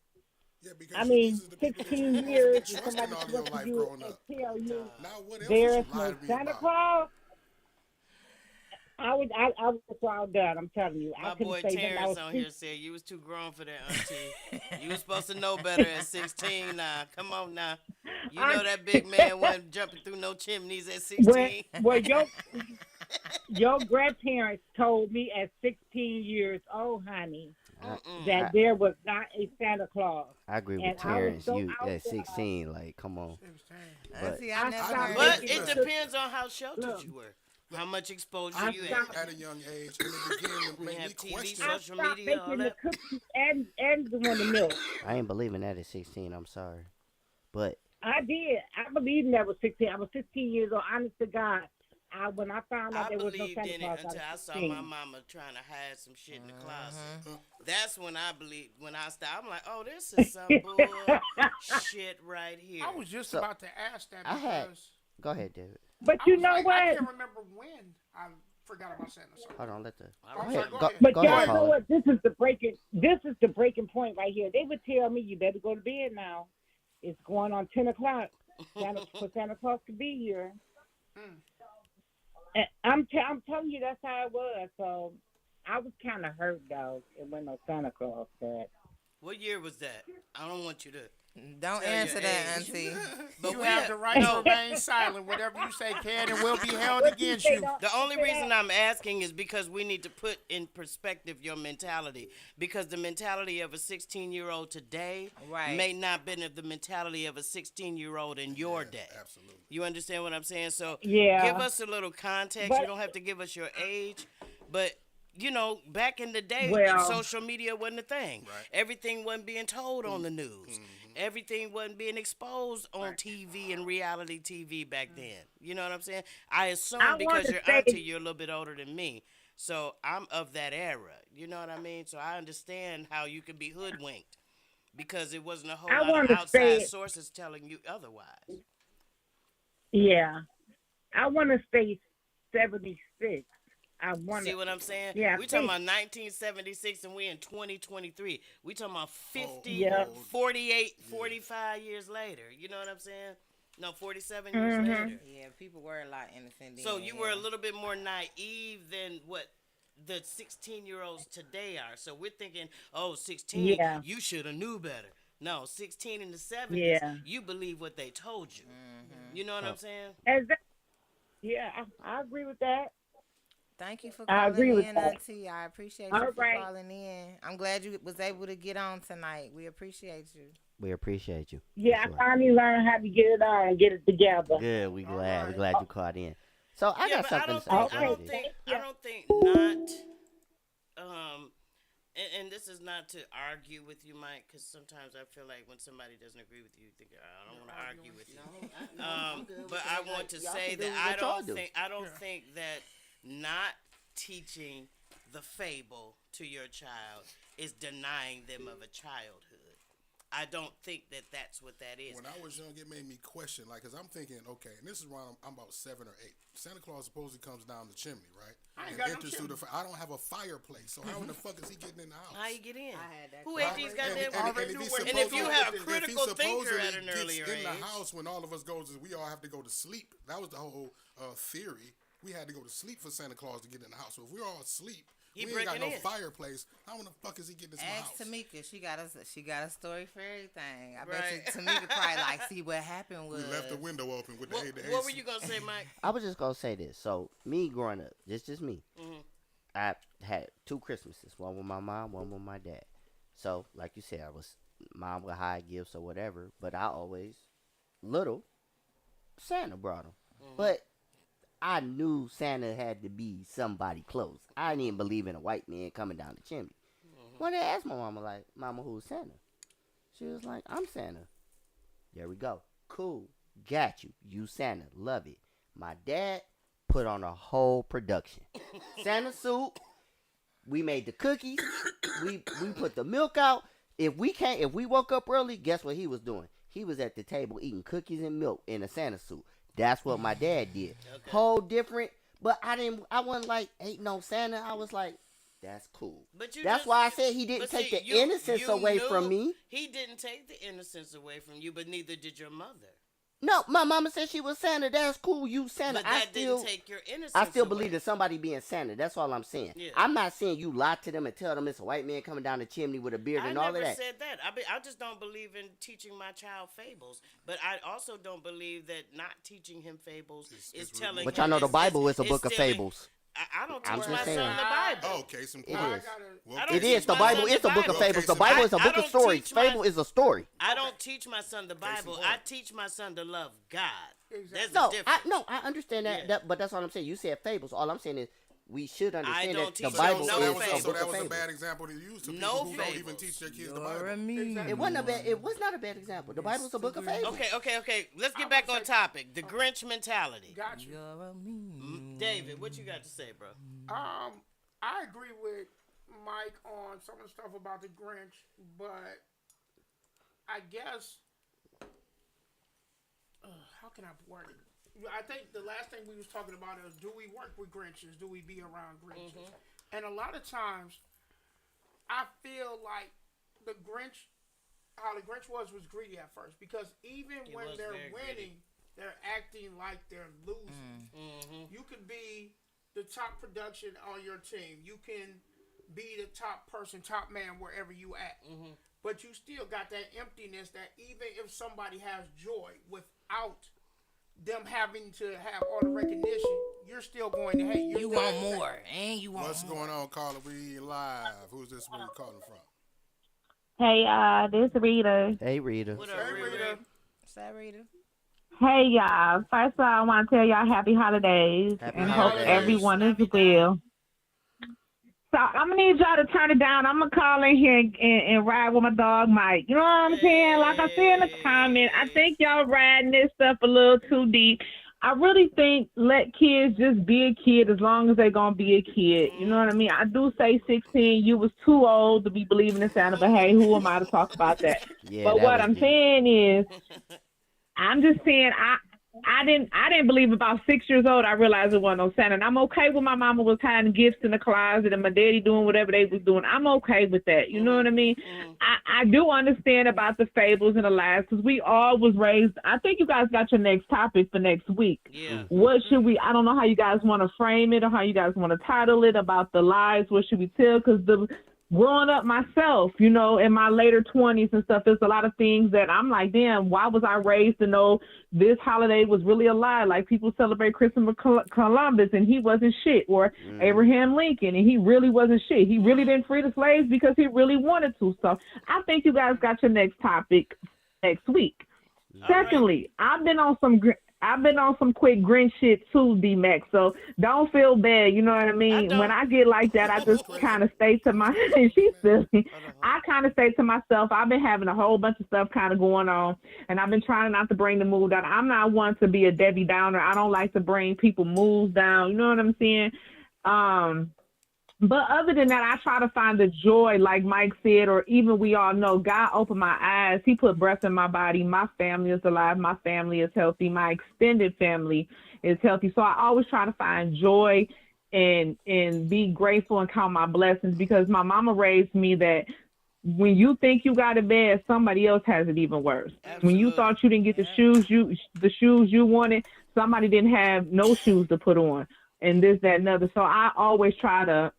Yeah, I because these mean, are the people that you're 16 supposed to be years and trusting somebody all come your up to life you growing and up. tell you Now, what else would there's you lie no to me Santa about? Claus. I was so outdone. I'm telling you, I My couldn't boy say nothing. I Terrence was on speak. here said you was too grown for that, Auntie. You was supposed to know better at 16 now. Come on now. You I, know that big man wasn't jumping through no chimneys at when 16. when your grandparents told me at 16 years old, honey, I, that there was not a Santa Claus, I agree with and I was Terrence. so You at outdone. 16, like, come on. 16. But See, I I never stopped heard But that. baking it the Before. cookies. depends on how sheltered Look, you were. How much exposure I you stopped. had. At a young age, and it began to We make me have TV, question. I social stopped media, all baking the that. cookies and doing the milk. I ain't believing that at 16. I'm sorry. But I did. I believe that was 16. I was 16 years old. Honest to God, when I found out I there was no believed Santa in it Claus, I until was I saw my 16. mama trying to hide some shit in the closet. Uh, That's when I believed. When I started, I'm like, oh, this is some bull shit right here. I was just so about to ask that I had. because Go ahead, David. But I you was know like, I what? can't remember when I forgot about Santa. So. Hold on, let the. All Go I'm right. ahead. sorry, go Go, ahead. But go ahead, y'all know caller. what? This is the breaking point right here. They would tell me you better go to bed now. It's going on 10 o'clock. For Santa Claus to be here. And I'm telling you, that's how it was. So I was kind of hurt though. It wasn't no Santa Claus, but What year was that? I don't want you to Don't tell answer your that, age. Auntie. But You we have have, the right to no. remain silent. Whatever you say can and will be held what you against say? you. The only Say reason that. I'm asking is because we need to put in perspective your mentality. Because the mentality of a 16-year-old today Right. may not be the mentality of a 16-year-old in your day. absolutely. You understand what I'm saying? So give Yeah, us a little context. You but don't have to give us your age, but back in the day, well, social media wasn't a thing. Right. Everything wasn't being told on the news. Everything wasn't being exposed on TV and reality TV back then. You know what I'm saying? I I assume want because to your say, auntie, you're a little bit older than me. So I'm of that era. You know what I mean? So I understand how you can be hoodwinked because it wasn't a whole I lot of want to outside say, sources telling you otherwise. yeah, I want to say 76. I want See to, what I'm saying? yeah, We talking say, about 1976 and we in 2023. We talking about 50, yeah, 48, 45 years later. You know what I'm saying? No, 47 years mm-hmm. later. Yeah, people were a lot innocent then. So you were a Yeah. little bit more naive than what the 16-year-olds today are. So we're thinking, oh, 16, Yeah, you should have knew better. No, 16 in the 70s, yeah, you believe what they told you. You know what I'm saying? exactly. Yeah, I agree with that. Thank you for I calling agree with in, that. Auntie. I appreciate you All for right. calling in. I'm glad you was able to get on tonight. We appreciate you. We appreciate you. For Yeah, I sure. finally learned how to get it on and get it together. Good. We All glad. We right. glad you caught in. So I Yeah, got but I something to don't say. think Go I Okay, ahead, don't Dave. think thank I you. don't think not and this is not to argue with you, Mike, because sometimes I feel like when somebody doesn't agree with you, you think I don't want to argue with you. But I want to say that I don't think that not teaching the fable to your child is denying them of a childhood. I don't think that that's what that is. When I was young, it made me question, like, because I'm thinking, okay, and this is when I'm about 7 or 8. Santa Claus supposedly comes down the chimney, right? I ain't And got no enters through chimney. I don't have a fireplace, so how in the fuck is he getting in the house? How you get in? I had that Who question. ate these And, goddamn? already if knew he where he And if you supposedly- have if he critical thinker supposedly at an earlier gets in the age. house when all of us goes, we all have to go to sleep. That was the whole theory. We had to go to sleep for Santa Claus to get in the house. So if we're all asleep, He we ain't got breaking no in. fireplace. How in the fuck is he getting into my Ask house? Tamika. She got a story for everything. I Right. bet you Tamika probably like see what happened We was left the window open with the What were you gonna say, Mike? I was just gonna say this. So me growing up, just me. I had 2 Christmases. One with my mom, one with my dad. So like you said, mom would hide gifts or whatever, but I always Santa brought them. But I knew Santa had to be somebody close. I didn't even believe in a white man coming down the chimney. When I asked my mama, Mama, who's Santa? She was like, I'm Santa. There we go. Cool. Got you. You Santa. Love it. My dad put on a whole production. Santa suit. We made the cookies. We put the milk out. If we woke up early, guess what he was doing? He was at the table eating cookies and milk in a Santa suit. That's what my dad did. Okay. Whole different. But I wasn't like, ain't no Santa. I was like, that's cool. That's why I said he didn't take the innocence away from me. He didn't take the innocence away from you, but neither did your mother. No, my mama said she was Santa. That's cool. You Santa. But that didn't take your innocence I still away. believe in somebody being Santa. That's all I'm saying. Yeah. I'm not saying you lie to them and tell them it's a white man coming down the chimney with a beard and all of that. I never said that. I just don't believe in teaching my child fables. But I also don't believe that not teaching him fables is telling him. But y'all know the Bible is a book of fables. I don't teach my son the Bible. Oh, case in point. It is. The Bible is a book of fables. The Bible is a book of stories. Fable is a story. I don't teach my son the Bible. I teach my son to love God. Exactly. I understand that, Yeah. but that's all I'm saying. You said fables. All I'm saying is we should understand that the teach Bible no is fables. a book that of was fables. a bad example to use to No people who don't even teach their kids the Bible. It wasn't a bad. It was not a bad example. The Bible is a book of fables. Okay. Let's get back on topic. The Grinch mentality. Got you. David, what you got to say, bro? I agree with Mike on some of the stuff about the Grinch, but I guess how can I word it? I think the last thing we was talking about is, do we work with Grinches? Do we be around Grinches? Mm-hmm. And a lot of times, I feel like how the Grinch was greedy at first, because even when they're winning, they're acting like they're losing. Mm-hmm. You could be the top production on your team. You can be the top person, top man, wherever you at. Mm-hmm. But you still got that emptiness that even if somebody has joy without them having to have all the recognition, you're still going to hate. You want more, and you want What's more. going on, caller? We live. Who's this? Where you calling from? Hey, this is Rita. Hey, Rita. What up, Rita? What's that, Rita? Hey, y'all. First of all, I want to tell y'all happy holidays and hope everyone is well. So I'm going to need y'all to turn it down. I'm going to call in here and ride with my dog, Mike. You know what I'm saying? Like I said in the comment, I think y'all riding this stuff a little too deep. I really think let kids just be a kid as long as they're going to be a kid. You know what I mean? I do say 16, you was too old to be believing in Santa, but hey, who am I to talk about that? Yeah, but what I'm saying is, I'm just saying I didn't believe about 6 years old. I realized it wasn't no Santa. And I'm okay with my mama was hiding gifts in the closet and my daddy doing whatever they was doing. I'm okay with that. You know what I mean? I do understand about the fables and the lies because we all was raised. I think you guys got your next topic for next week. Yeah. What should we? I don't know how you guys want to frame it or how you guys want to title it about the lies. What should we tell? Because growing up myself, you know, in my later 20s and stuff, there's a lot of things that I'm like, damn, why was I raised to know this holiday was really a lie? Like people celebrate Christopher Columbus and he wasn't shit, or Abraham Lincoln and he really wasn't shit. He really didn't free the slaves because he really wanted to. So I think you guys got your next topic next week. Secondly, I've been on some quick Grinch shit too, D-Max, so don't feel bad, you know what I mean? When I get like that, I just kind of stay to my, she's silly. I kind of stay to myself. I've been having a whole bunch of stuff kind of going on, and I've been trying not to bring the mood down. I'm not one to be a Debbie Downer. I don't like to bring people moods down, you know what I'm saying? But other than that, I try to find the joy, like Mike said, or even we all know, God opened my eyes. He put breath in my body. My family is alive. My family is healthy. My extended family is healthy. So I always try to find joy and be grateful and count my blessings, because my mama raised me that when you think you got it bad, somebody else has it even worse. Absolutely. When you thought you didn't get the shoes you wanted, somebody didn't have no shoes to put on. And this, that, and other. So I always try to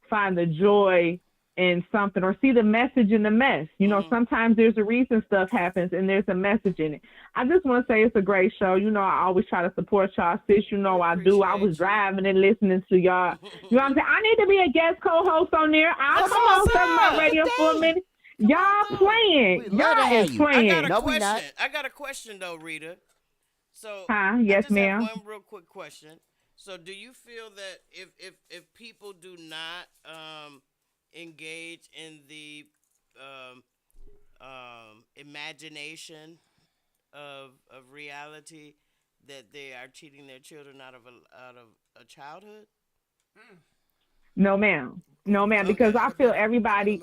find the joy in something or see the message in the mess. You know, sometimes there's a reason stuff happens and there's a message in it. I just want to say it's a great show. You know, I always try to support y'all. Sis, you know I do. I was driving and listening to y'all. You know what I'm saying? I need to be a guest co-host on there. I'll come on my radio for a minute. Y'all playing. Y'all is playing. I got a question though, Rita. So yes, ma'am. Have one real quick question. So do you feel that if people do not engage in the imagination of reality that they are cheating their children out of a childhood? No, ma'am. No, ma'am. Because Okay. I feel everybody.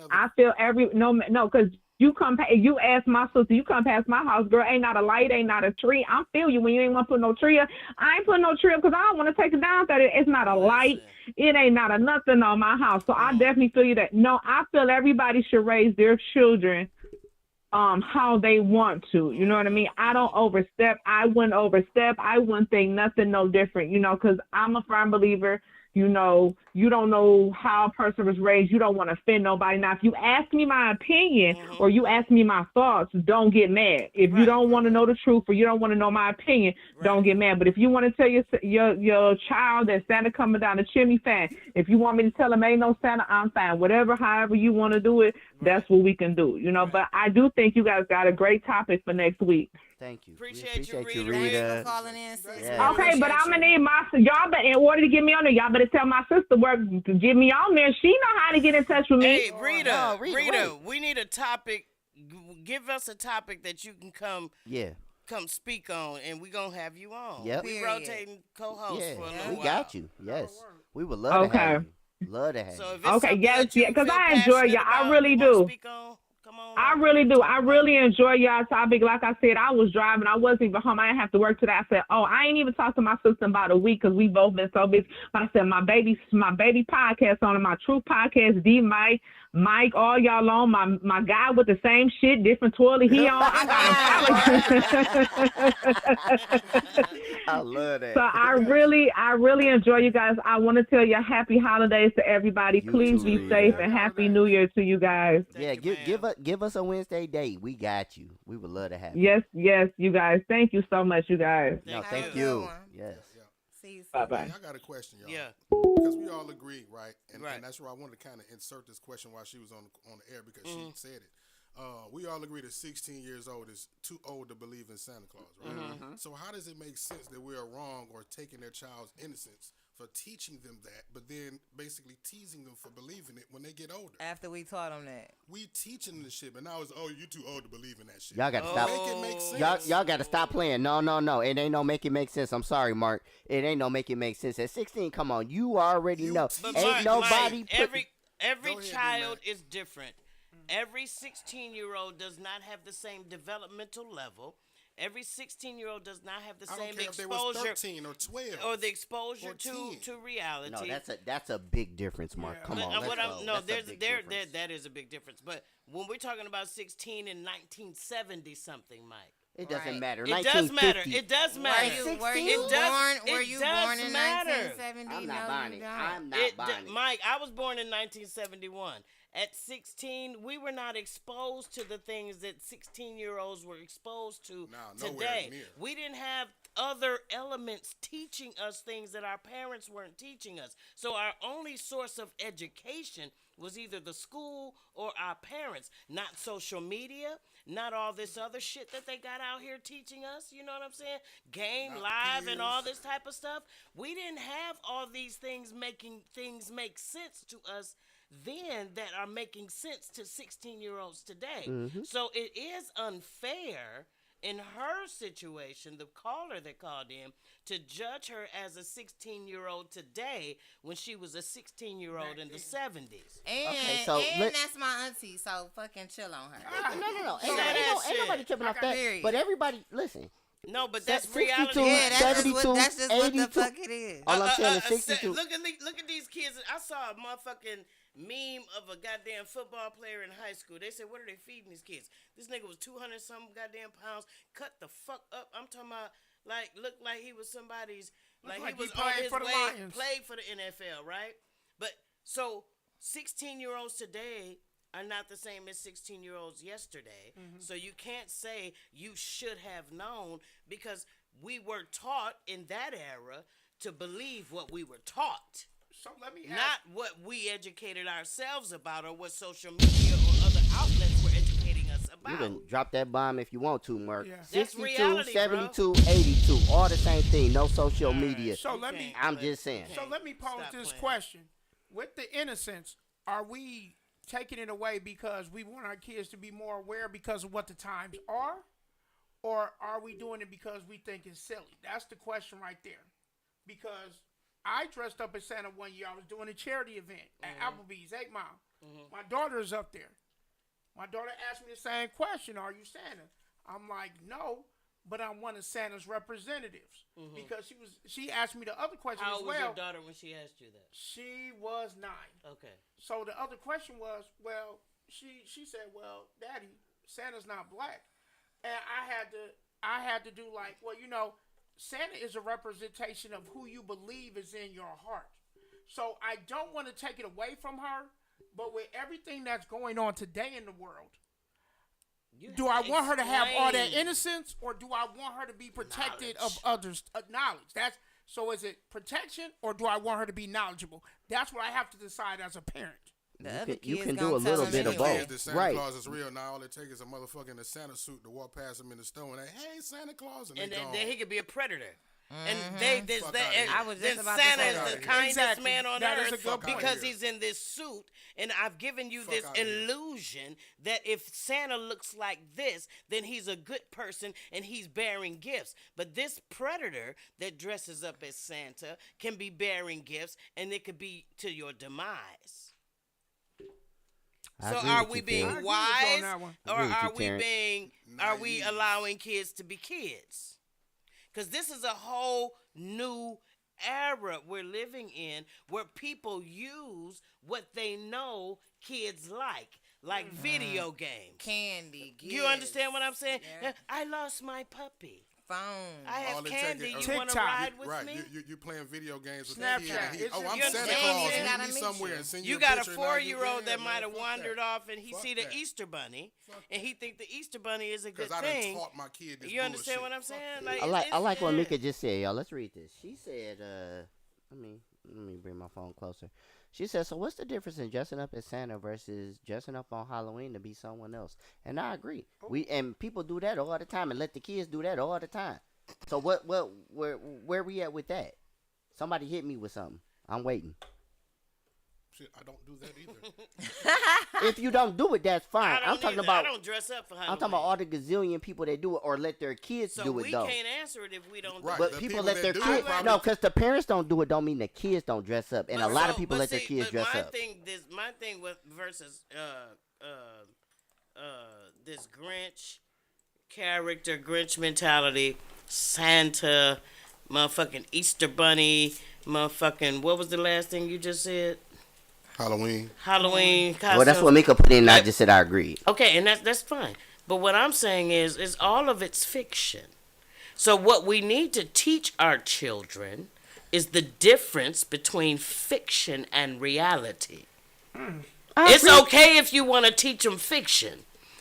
No, because you ask my sister, you come past my house, girl. Ain't not a light, ain't not a tree. I feel you when you ain't want to put no tree up. I ain't putting no tree up because I don't want to take it down. That it's not a light. It ain't not a nothing on my house. So I definitely feel you that. No, I feel everybody should raise their children how they want to. You know what I mean? I don't overstep. I wouldn't overstep. I wouldn't think nothing no different, because I'm a firm believer. You don't know how a person was raised. You don't want to offend nobody. Now, if you ask me my opinion or you ask me my thoughts, don't get mad. If you don't want to know the truth or you don't want to know my opinion, don't get mad. But if you want to tell your child that Santa coming down the chimney, fine. If you want me to tell him ain't no Santa, I'm fine. However you want to do it, that's what we can do. But I do think you guys got a great topic for next week. Thank you. Appreciate you, Rita. Thanks for calling in, sis. Yeah. Okay, but I'm gonna need y'all. But in order to get me on there, y'all better tell my sister where to get me on there. She know how to get in touch with me. Hey, Rita, we need a topic. Give us a topic that you can come speak on, and we gonna have you on. Yep. We rotating co-hosts for a little while. We got you. Yes, we would love to have you. Love to have So if you. it's Yes, because feel I enjoy passionate y'all. I about, really you wanna do. speak on, come on. I really do. I really enjoy y'all topic. Like I said, I was driving. I wasn't even home. I didn't have to work today. I said, I ain't even talked to my sister in about a week because we both been so busy. But I said, my baby podcast on it, my True Podcast, Mike, all y'all on. My guy with the same shit, different toilet he on. I love that. So I really enjoy you guys. I want to tell you happy holidays to everybody. Please be safe and happy New Year to you guys. Give us a Wednesday date. We got you. We would love to have you. Yes, you guys. Thank you so much, you guys. Thank you. Yes. See you soon. Bye-bye. Hey, I got a question, y'all. Yeah. Because we all agree, right? And that's where I wanted to kind of insert this question while she was on the air because she said it. We all agree that 16 years old is too old to believe in Santa Claus, right? So how does it make sense that we are wrong or taking their child's innocence for teaching them that, but then basically teasing them for believing it when they get older? After we taught them that. We teaching them the shit, but now it's, you too old to believe in that shit. Y'all got to stop. Make it make sense. Y'all got to stop playing. No. It ain't no make it make sense. I'm sorry, Mark. It ain't no make it make sense. At 16, come on. You already know. But Ain't nobody. Every child is different. Every 16-year-old does not have the same developmental level. Every 16-year-old does not have the same exposure. If they was 13 or 12 or the exposure to reality. No, that's a big difference, Mark. Come on, that is a big difference. But when we're talking about 16 in 1970 something, Mike. It doesn't matter. It does matter. It does matter. Were you born in 1970? I'm not buying it. I'm not buying it. Mike, I was born in 1971. At 16, we were not exposed to the things that 16-year-olds were exposed to today. We didn't have other elements teaching us things that our parents weren't teaching us. So our only source of education was either the school or our parents, not social media, not all this other shit that they got out here teaching us. You know what I'm saying? Game Live and all this type of stuff. We didn't have all these things making things make sense to us then that are making sense to 16-year-olds today. So it is unfair in her situation, the caller that called in, to judge her as a 16-year-old today when she was a 16-year-old in the 70s. And that's my auntie, so fucking chill on her. No. Ain't nobody tripping off that. But everybody, listen. No, but that's 62, reality. Yeah, that's 72, just what 82. the fuck it is. All I'm saying is 62. Look at these kids. I saw a motherfucking meme of a goddamn football player in high school. They said, what are they feeding these kids? This nigga was 200-something goddamn pounds, cut the fuck up. I'm talking about, looked like he was somebody's, like he was on his way, played for the NFL, right? But, so, 16-year-olds today are not the same as 16-year-olds yesterday. So you can't say you should have known because we were taught in that era to believe what we were taught. So let me ask. Not what we educated ourselves about or what social media or other outlets were educating us about. You can drop that bomb if you want to, Mark. Yeah. 62, reality, 72, 82, all the same thing. No social media. So I'm just saying. So let me pose this question. With the innocence, are we taking it away because we want our kids to be more aware because of what the times are? or are we doing it because we think it's silly? That's the question right there. Because I dressed up as Santa one year. I was doing a charity event at Applebee's 8 Mile. My daughter is up there. My daughter asked me the same question, are you Santa? I'm like, no, but I'm one of Santa's representatives. Because she asked me the other question How as well. How old was your daughter when she asked you that? She was 9. Okay. So the other question was, well, she said, well, Daddy, Santa's not black. And I had to do like, well, you know, Santa is a representation of who you believe is in your heart. So I don't want to take it away from her, but with everything that's going on today in the world, do I want her to have all that innocence, or do I want her to be protected of others' knowledge? So is it protection, or do I want her to be knowledgeable? That's what I have to decide as a parent. You can do a little bit of both. The Santa Claus is real. Now all it takes is a motherfucker in a Santa suit to walk past him in the store and hey, Santa Claus, and then he could be a predator. And I was just about Santa to say is the kindest man on that earth because he's in this suit. And I've given you this illusion that if Santa looks like this, then he's a good person and he's bearing gifts. But this predator that dresses up as Santa can be bearing gifts, and it could be to your demise. So are we being wise, or are we allowing kids to be kids? Because this is a whole new era we're living in, where people use what they know kids like video games, candy. Gifts. You understand what I'm saying? Yeah. I lost my puppy. Phone. I have candy. You want to TikTok. ride with me? You're playing video games with Snapchat. the kid. I'm You Santa understand? Claus. Yeah. Meet me somewhere and send you got a picture. 4-year-old that might have wandered off, and he Fuck see the that. Easter Bunny, and he think the Easter Bunny is a good Because I thing. done taught my kid this You understand bullshit. what I'm saying? I like what Mika just said, y'all. Let's read this. She said, let me bring my phone closer. She said, so what's the difference in dressing up as Santa versus dressing up on Halloween to be someone else? And I agree. And people do that all the time, and let the kids do that all the time. So where we at with that? Somebody hit me with something. I'm waiting. Shit, I don't do that either. If you don't do it, that's fine. I don't dress up for Halloween. I'm talking about all the gazillion people that do it or let their kids do it though. So we can't answer it if we don't. Right. do it. But people let their kids. No, because the parents don't do it. Don't mean the kids don't dress up, and a lot of people let their kids dress up. My thing with versus this Grinch character, Grinch mentality, Santa, motherfucking Easter Bunny, motherfucking, what was the last thing you just said? Halloween costume. Well, that's what Mika put in. I just said I agreed. Okay, and that's fine. But what I'm saying is all of it's fiction. So what we need to teach our children is the difference between fiction and reality. It's okay if you want to teach them fiction,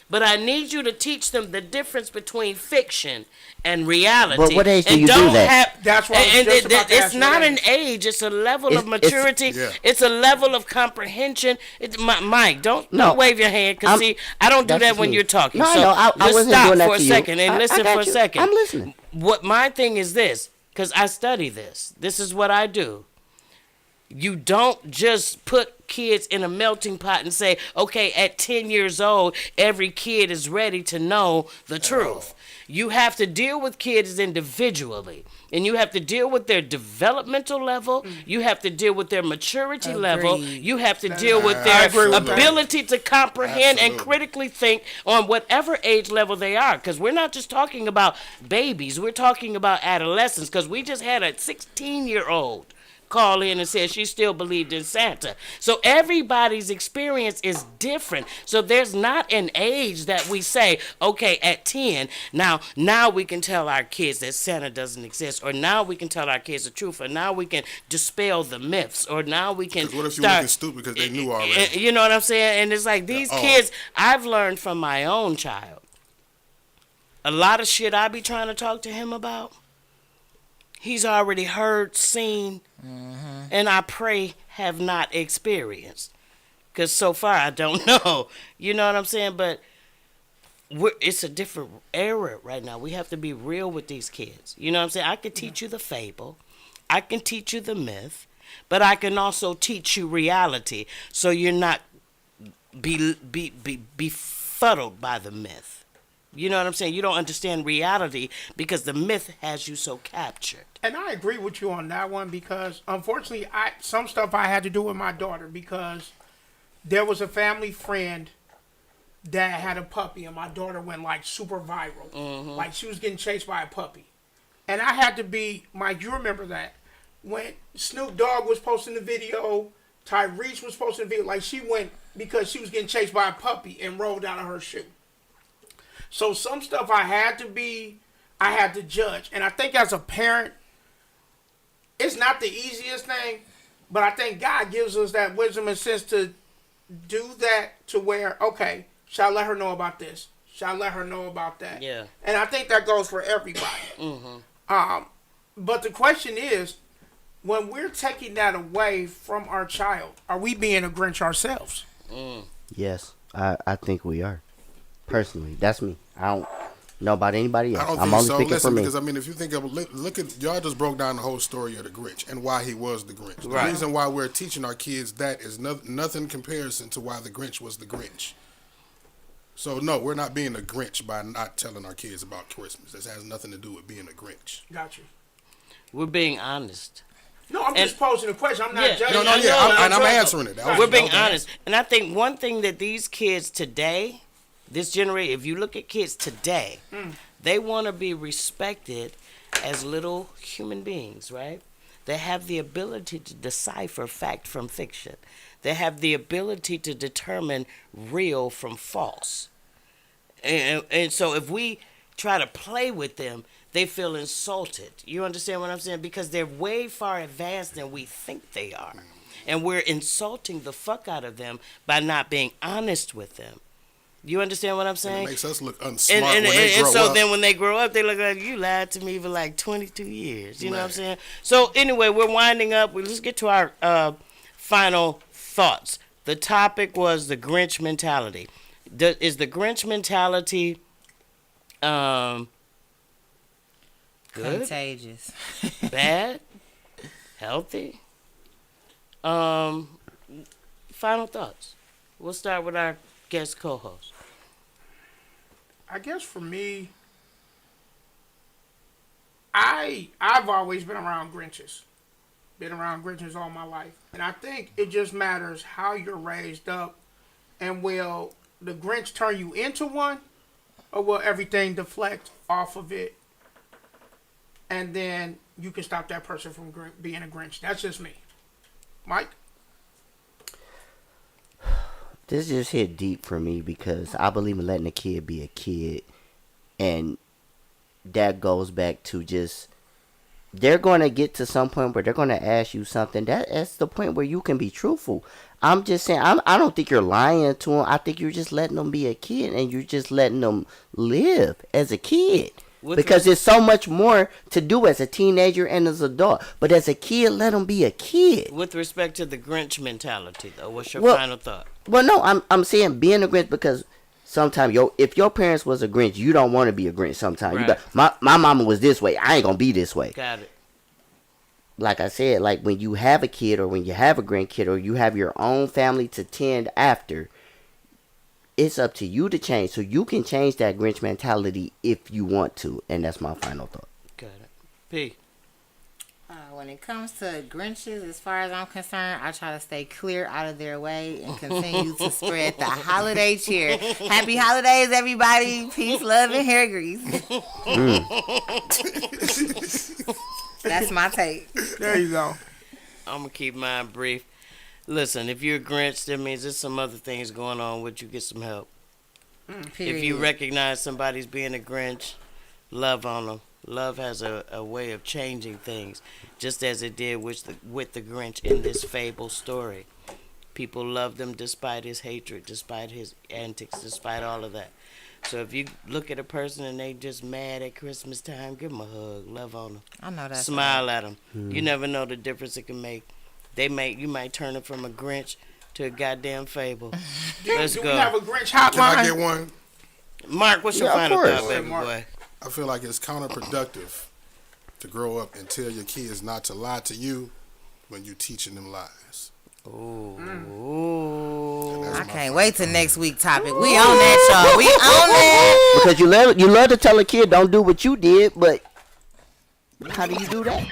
but I need you to teach them the difference between fiction and reality. But what age do you do that? That's why it's not an age. It's a level of maturity. It's a level of comprehension. Mike, don't wave your hand, because see, I don't do that when you're talking. No, so I wasn't stop doing that for a to you. second and listen for a second. I'm listening. What my thing is this, because I study this. This is what I do. You don't just put kids in a melting pot and say, okay, at 10 years old, every kid is ready to know the truth. You have to deal with kids individually. And you have to deal with their developmental level. You have to deal with their maturity level. You have to deal with their ability to comprehend and critically think on whatever age level they are. Because we're not just talking about babies. We're talking about adolescents. Because we just had a 16-year-old call in and said she still believed in Santa. So everybody's experience is different. So there's not an age that we say, okay, at 10, now we can tell our kids that Santa doesn't exist, or now we can tell our kids the truth, or now we can dispel the myths, or now we can what if you looking stupid because they knew already? You know what I'm saying? And it's like these kids, I've learned from my own child. A lot of shit I be trying to talk to him about, he's already heard, seen, and I pray have not experienced. Because so far I don't know. You know what I'm saying? But it's a different era right now. We have to be real with these kids. You know what I'm saying? I can teach you the fable. I can teach you the myth. But I can also teach you reality, so you're not befuddled by the myth. You know what I'm saying? You don't understand reality because the myth has you so captured. And I agree with you on that one because, unfortunately, some stuff I had to do with my daughter because there was a family friend that had a puppy, and my daughter went like super viral. Mm-hmm. Like she was getting chased by a puppy. And I had to be, Mike, you remember that. When Snoop Dogg was posting the video, Tyrese was posting the video, like she went because she was getting chased by a puppy and rolled out of her shoe. So some stuff I had to judge. And I think as a parent, it's not the easiest thing, but I think God gives us that wisdom and sense to do that to where, okay, shall I let her know about this? Shall I let her know about that? Yeah. And I think that goes for everybody. Mm-hmm. But the question is, when we're taking that away from our child, are we being a Grinch ourselves? Yes, I think we are. Personally, that's me. I don't know about anybody else. I don't I'm think only so. speaking Listen, for me. because I mean, if you think of look at y'all just broke down the whole story of the Grinch and why he was the Grinch. Right. The reason why we're teaching our kids that is nothing comparison to why the Grinch was the Grinch. So no, we're not being a Grinch by not telling our kids about Christmas. This has nothing to do with being a Grinch. Got you. We're being honest. No, I'm just posing a question. I'm not judging. I'm answering it. We're being honest. And I think one thing that these kids today, this generation, if you look at kids today, they want to be respected as little human beings, right? They have the ability to decipher fact from fiction. They have the ability to determine real from false. And so if we try to play with them, they feel insulted. You understand what I'm saying? Because they're way far advanced than we think they are. And we're insulting the fuck out of them by not being honest with them. You understand what I'm saying? And it makes us look unsmart when they grow up. And so then when they grow up, they look like, you lied to me for like 22 years. You know what I'm saying? So anyway, we're winding up. Let's get to our final thoughts. The topic was the Grinch mentality. Is the Grinch mentality good? Contagious. Bad? Healthy? Final thoughts. We'll start with our guest co-host. I guess for me, I've always been around Grinches. Been around Grinches all my life. And I think it just matters how you're raised up. And will the Grinch turn you into one? Or will everything deflect off of it? And then you can stop that person from being a Grinch. That's just me. Mike? This just hit deep for me because I believe in letting a kid be a kid. And that goes back to just, they're going to get to some point where they're going to ask you something. That's the point where you can be truthful. I'm just saying, I don't think you're lying to them. I think you're just letting them be a kid and you're just letting them live as a kid. Because there's so much more to do as a teenager and as an adult. But as a kid, let them be a kid. With respect to the Grinch mentality, though, what's your final thought? Well, no, I'm saying being a Grinch because sometimes, if your parents was a Grinch, you don't want to be a Grinch sometimes. Right. You got, my mama was this way. I ain't going to be this way. Got it. Like I said, like when you have a kid or when you have a grandkid or you have your own family to tend after, it's up to you to change. So you can change that Grinch mentality if you want to. And that's my final thought. Got it. P. When it comes to Grinches, as far as I'm concerned, I try to stay clear out of their way and continue to spread the holiday cheer. Happy holidays, everybody. Peace, love, and hair grease. That's my take. There you go. I'm going to keep mine brief. Listen, if you're a Grinch, that means there's some other things going on with you. Get some help. Period. If you recognize somebody's being a Grinch, love on them. Love has a way of changing things, just as it did with the Grinch in this fable story. People loved him despite his hatred, despite his antics, despite all of that. So if you look at a person and they just mad at Christmas time, give them a hug, love on them. I know that. Smile at them. You never know the difference it can make. You might turn it from a Grinch to a goddamn fable. Let's go. Do we have a Grinch hotline? Can I get one? Mark, what's your final thought, baby boy? I feel like it's counterproductive to grow up and tell your kids not to lie to you when you're teaching them lies. Ooh. I can't wait till next week topic. We on that, y'all. We on that. Because you love to tell a kid don't do what you did, but how do you do that?